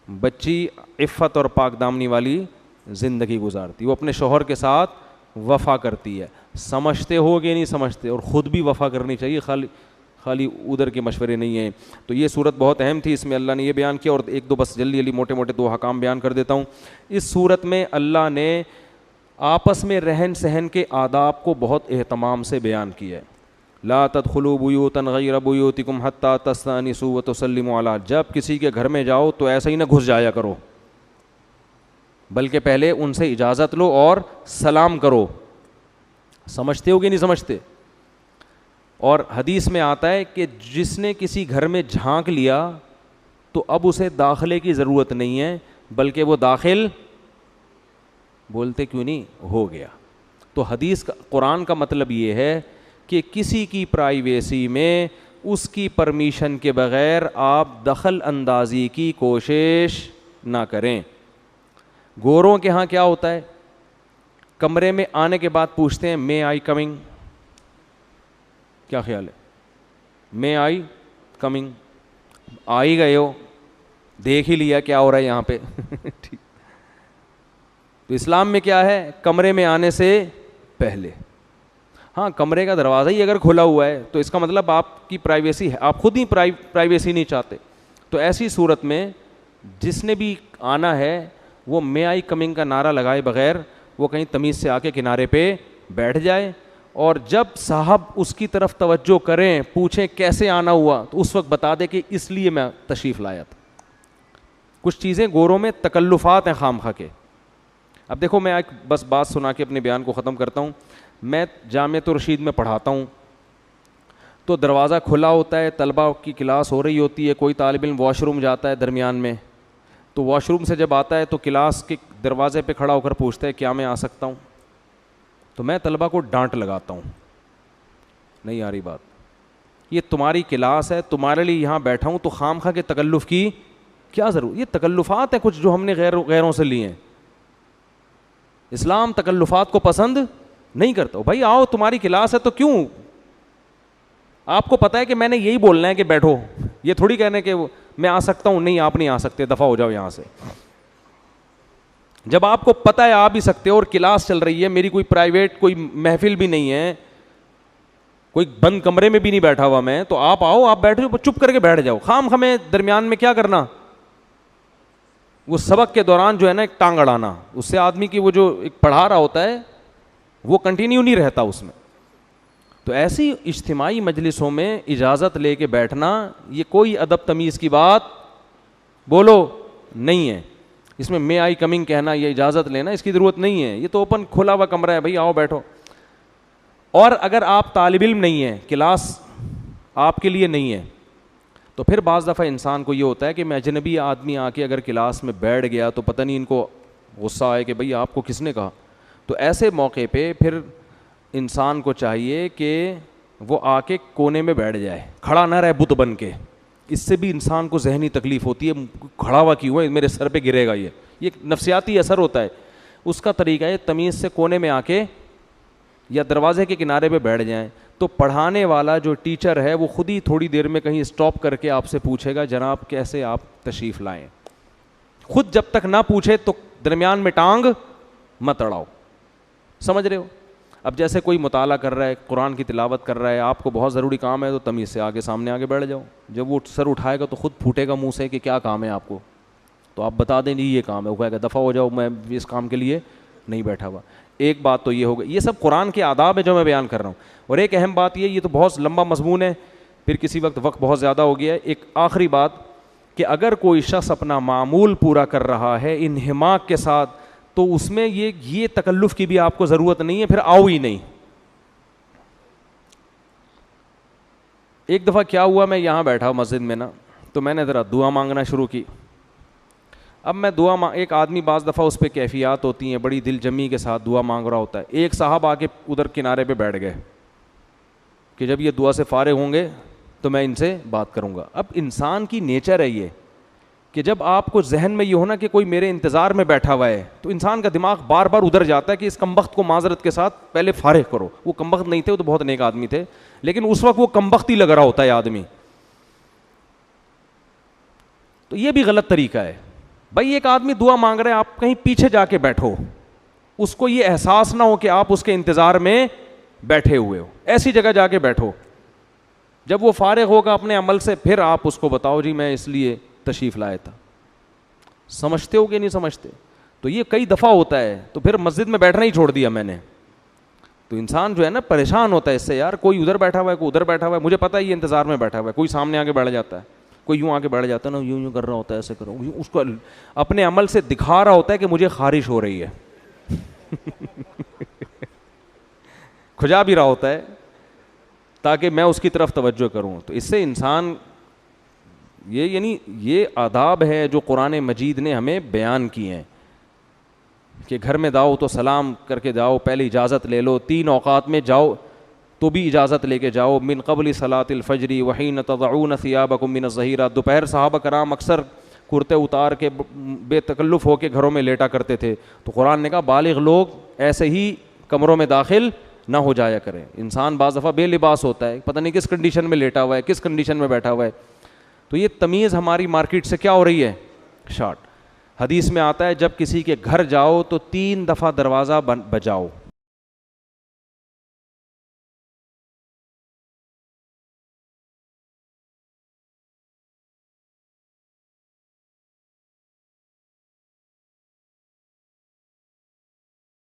بچی عفت اور پاک دامنی والی زندگی گزارتی, وہ اپنے شوہر کے ساتھ وفا کرتی ہے. سمجھتے ہو کہ نہیں سمجھتے, اور خود بھی وفا کرنی چاہیے, خالی ادھر کے مشورے نہیں ہیں. تو یہ صورت بہت اہم تھی, اس میں اللہ نے یہ بیان کیا. اور ایک دو بس جلدی موٹے 2 احکام بیان کر دیتا ہوں. اس صورت میں اللہ نے آپس میں رہن سہن کے آداب کو بہت اہتمام سے بیان کیا ہے. لا تدخلوا بیوتا غیر بیوتکم حتی تستأنسوا وتسلموا علی, جب کسی کے گھر میں جاؤ تو ایسا ہی نہ گھس جایا کرو, بلکہ پہلے ان سے اجازت لو اور سلام کرو. سمجھتے ہو کہ نہیں سمجھتے؟ اور حدیث میں آتا ہے کہ جس نے کسی گھر میں جھانک لیا تو اب اسے داخلے کی ضرورت نہیں ہے, بلکہ وہ داخل, بولتے کیوں نہیں, ہو گیا. تو حدیث کا, قرآن کا مطلب یہ ہے کہ کسی کی پرائیویسی میں اس کی پرمیشن کے بغیر آپ دخل اندازی کی کوشش نہ کریں. گوروں کے ہاں کیا ہوتا ہے, کمرے میں آنے کے بعد پوچھتے ہیں مے آئی کمنگ, کیا خیال ہے؟ مے آئی کمنگ, آ ہی گئے ہو, دیکھ ہی لیا کیا ہو رہا ہے یہاں پہ. ٹھیک. تو تو اسلام میں کیا ہے, کمرے میں آنے سے پہلے, ہاں کمرے کا دروازہ ہی اگر کھلا ہوا ہے تو اس کا مطلب آپ کی پرائیویسی ہے, آپ خود ہی پرائیویسی نہیں چاہتے. تو ایسی صورت میں جس نے بھی آنا ہے وہ مے آئی کمنگ کا نعرہ لگائے بغیر وہ کہیں تمیز سے آ کے کنارے پہ بیٹھ جائے, اور جب صاحب اس کی طرف توجہ کریں, پوچھیں کیسے آنا ہوا, تو اس وقت بتا دے کہ اس لیے میں تشریف لایا تھا. کچھ چیزیں گوروں میں تکلفات ہیں خام خواہ کے. اب دیکھو میں ایک بس بات سنا کے اپنے بیان کو ختم کرتا ہوں. میں جامعۃ الرشید میں پڑھاتا ہوں تو دروازہ کھلا ہوتا ہے, طلبہ کی کلاس ہو رہی ہوتی ہے, کوئی طالب علم واش روم جاتا ہے درمیان میں, تو واش روم سے جب آتا ہے تو کلاس کے دروازے پہ کھڑا ہو کر پوچھتا ہے کیا میں آ سکتا ہوں. تو میں طلبہ کو ڈانٹ لگاتا ہوں, نہیں آ رہی بات, یہ تمہاری کلاس ہے, تمہارے لیے یہاں بیٹھا ہوں, تو خام خواہ کے تکلف کی کیا ضرورت. یہ تکلفات ہیں کچھ جو ہم نے غیروں سے لیے ہیں. اسلام تکلفات کو پسند نہیں کرتا. بھائی آؤ, تمہاری کلاس ہے تو کیوں, آپ کو پتا ہے کہ میں نے یہی بولنا ہے کہ بیٹھو, یہ تھوڑی کہنے کہ میں آ سکتا ہوں, نہیں آپ نہیں آ سکتے, دفعہ ہو جاؤ یہاں سے. جب آپ کو پتا ہے آ بھی سکتے ہو اور کلاس چل رہی ہے, میری کوئی پرائیویٹ کوئی محفل بھی نہیں ہے, کوئی بند کمرے میں بھی نہیں بیٹھا ہوا میں, تو آپ آؤ, آپ بیٹھو, چپ کر کے بیٹھ جاؤ. خام ہمیں درمیان میں کیا کرنا, وہ سبق کے دوران جو ہے نا ایک ٹانگ اڑانا, اس سے آدمی کی وہ جو ایک پڑھا رہا ہوتا ہے وہ کنٹینیو نہیں رہتا اس میں. تو ایسی اجتماعی مجلسوں میں اجازت لے کے بیٹھنا یہ کوئی ادب تمیز کی بات بولو نہیں ہے. اس میں مے آئی کمنگ کہنا, یہ اجازت لینا, اس کی ضرورت نہیں ہے. یہ تو اوپن کھلا ہوا کمرہ ہے, بھائی آؤ بیٹھو. اور اگر آپ طالب علم نہیں ہیں, کلاس آپ کے لیے نہیں ہے, تو پھر بعض دفعہ انسان کو یہ ہوتا ہے کہ میں اجنبی آدمی آ کے اگر کلاس میں بیٹھ گیا تو پتہ نہیں ان کو غصہ آئے کہ بھئی آپ کو کس نے کہا. تو ایسے موقع پہ پھر انسان کو چاہیے کہ وہ آ کے کونے میں بیٹھ جائے, کھڑا نہ رہے بت بن کے. اس سے بھی انسان کو ذہنی تکلیف ہوتی ہے, کھڑا ہوا کیوں ہے, میرے سر پہ گرے گا, یہ نفسیاتی اثر ہوتا ہے. اس کا طریقہ ہے تمیز سے کونے میں آ کے یا دروازے کے کنارے پہ بیٹھ جائیں. تو پڑھانے والا جو ٹیچر ہے وہ خود ہی تھوڑی دیر میں کہیں اسٹاپ کر کے آپ سے پوچھے گا جناب کیسے آپ تشریف لائیں. خود جب تک نہ پوچھے تو درمیان میں ٹانگ مت اڑاؤ. سمجھ رہے ہو؟ اب جیسے کوئی مطالعہ کر رہا ہے, قرآن کی تلاوت کر رہا ہے, آپ کو بہت ضروری کام ہے, تو تمیز سے آگے سامنے آگے بیٹھ جاؤ. جب وہ سر اٹھائے گا تو خود پھوٹے گا منہ سے کہ کیا کام ہے آپ کو, تو آپ بتا دیں جی یہ کام ہے, وہ کہے گا دفعہ ہو جاؤ, میں اس کام کے لیے نہیں بیٹھا ہوا. ایک بات تو یہ ہوگی, یہ سب قرآن کے آداب ہے جو میں بیان کر رہا ہوں. اور ایک اہم بات یہ تو بہت لمبا مضمون ہے, پھر کسی وقت بہت زیادہ ہو گیا ہے. ایک آخری بات کہ اگر کوئی شخص اپنا معمول پورا کر رہا ہے انہماک کے ساتھ, تو اس میں یہ تکلف کی بھی آپ کو ضرورت نہیں ہے, پھر آؤ ہی نہیں. ایک دفعہ کیا ہوا, میں یہاں بیٹھا مسجد میں نا, تو میں نے ذرا دعا مانگنا شروع کی. اب میں ایک آدمی بعض دفعہ اس پہ کیفیات ہوتی ہیں, بڑی دل جمی کے ساتھ دعا مانگ رہا ہوتا ہے. ایک صاحب آ کے ادھر کنارے پہ بیٹھ گئے کہ جب یہ دعا سے فارغ ہوں گے تو میں ان سے بات کروں گا. اب انسان کی نیچر ہے یہ کہ جب آپ کو ذہن میں یہ ہونا کہ کوئی میرے انتظار میں بیٹھا ہوا ہے, تو انسان کا دماغ بار بار ادھر جاتا ہے کہ اس کمبخت کو معذرت کے ساتھ پہلے فارغ کرو. وہ کمبخت نہیں تھے, وہ تو بہت نیک آدمی تھے, لیکن اس وقت وہ کمبخت ہی لگ رہا ہوتا ہے آدمی. تو یہ بھی غلط طریقہ ہے. بھائی ایک آدمی دعا مانگ رہے ہیں, آپ کہیں پیچھے جا کے بیٹھو, اس کو یہ احساس نہ ہو کہ آپ اس کے انتظار میں بیٹھے ہوئے ہو. ایسی جگہ جا کے بیٹھو, جب وہ فارغ ہوگا اپنے عمل سے پھر آپ اس کو بتاؤ جی میں اس لیے تشریف لایا تھا. سمجھتے ہو کہ نہیں سمجھتے؟ تو یہ کئی دفعہ ہوتا ہے, تو پھر مسجد میں بیٹھنا ہی چھوڑ دیا میں نے. تو انسان جو ہے نا پریشان ہوتا ہے اس سے, یار کوئی ادھر بیٹھا ہوا ہے, کوئی ادھر بیٹھا ہوا ہے, مجھے پتا ہے یہ انتظار میں بیٹھا ہوا ہے. کوئی سامنے آ کے بیٹھ جاتا ہے, کوئی یوں آ کے بیٹھ جاتا ہے نا, یوں کر رہا ہوتا ہے, ایسے کرو, اس کو اپنے عمل سے دکھا رہا ہوتا ہے کہ مجھے خارش ہو رہی ہے. کھجا بھی رہا ہوتا ہے تاکہ میں اس کی طرف توجہ کروں. تو اس سے انسان یہ آداب ہے جو قرآن مجید نے ہمیں بیان کیے ہیں کہ گھر میں جاؤ تو سلام کر کے جاؤ, پہلے اجازت لے لو, 3 اوقات میں جاؤ تو بھی اجازت لے کے جاؤ, من قبل صلاۃ الفجر وحین تضعون ثیابکم من الظہیرہ. دوپہر صحابہ کرام اکثر کرتے اتار کے بے تکلف ہو کے گھروں میں لیٹا کرتے تھے, تو قرآن نے کہا بالغ لوگ ایسے ہی کمروں میں داخل نہ ہو جایا کریں. انسان بعض دفعہ بے لباس ہوتا ہے, پتہ نہیں کس کنڈیشن میں لیٹا ہوا ہے, کس کنڈیشن میں بیٹھا ہوا ہے. تو یہ تمیز ہماری مارکیٹ سے کیا ہو رہی ہے, شارٹ. حدیث میں آتا ہے جب کسی کے گھر جاؤ تو 3 دفعہ دروازہ بجاؤ.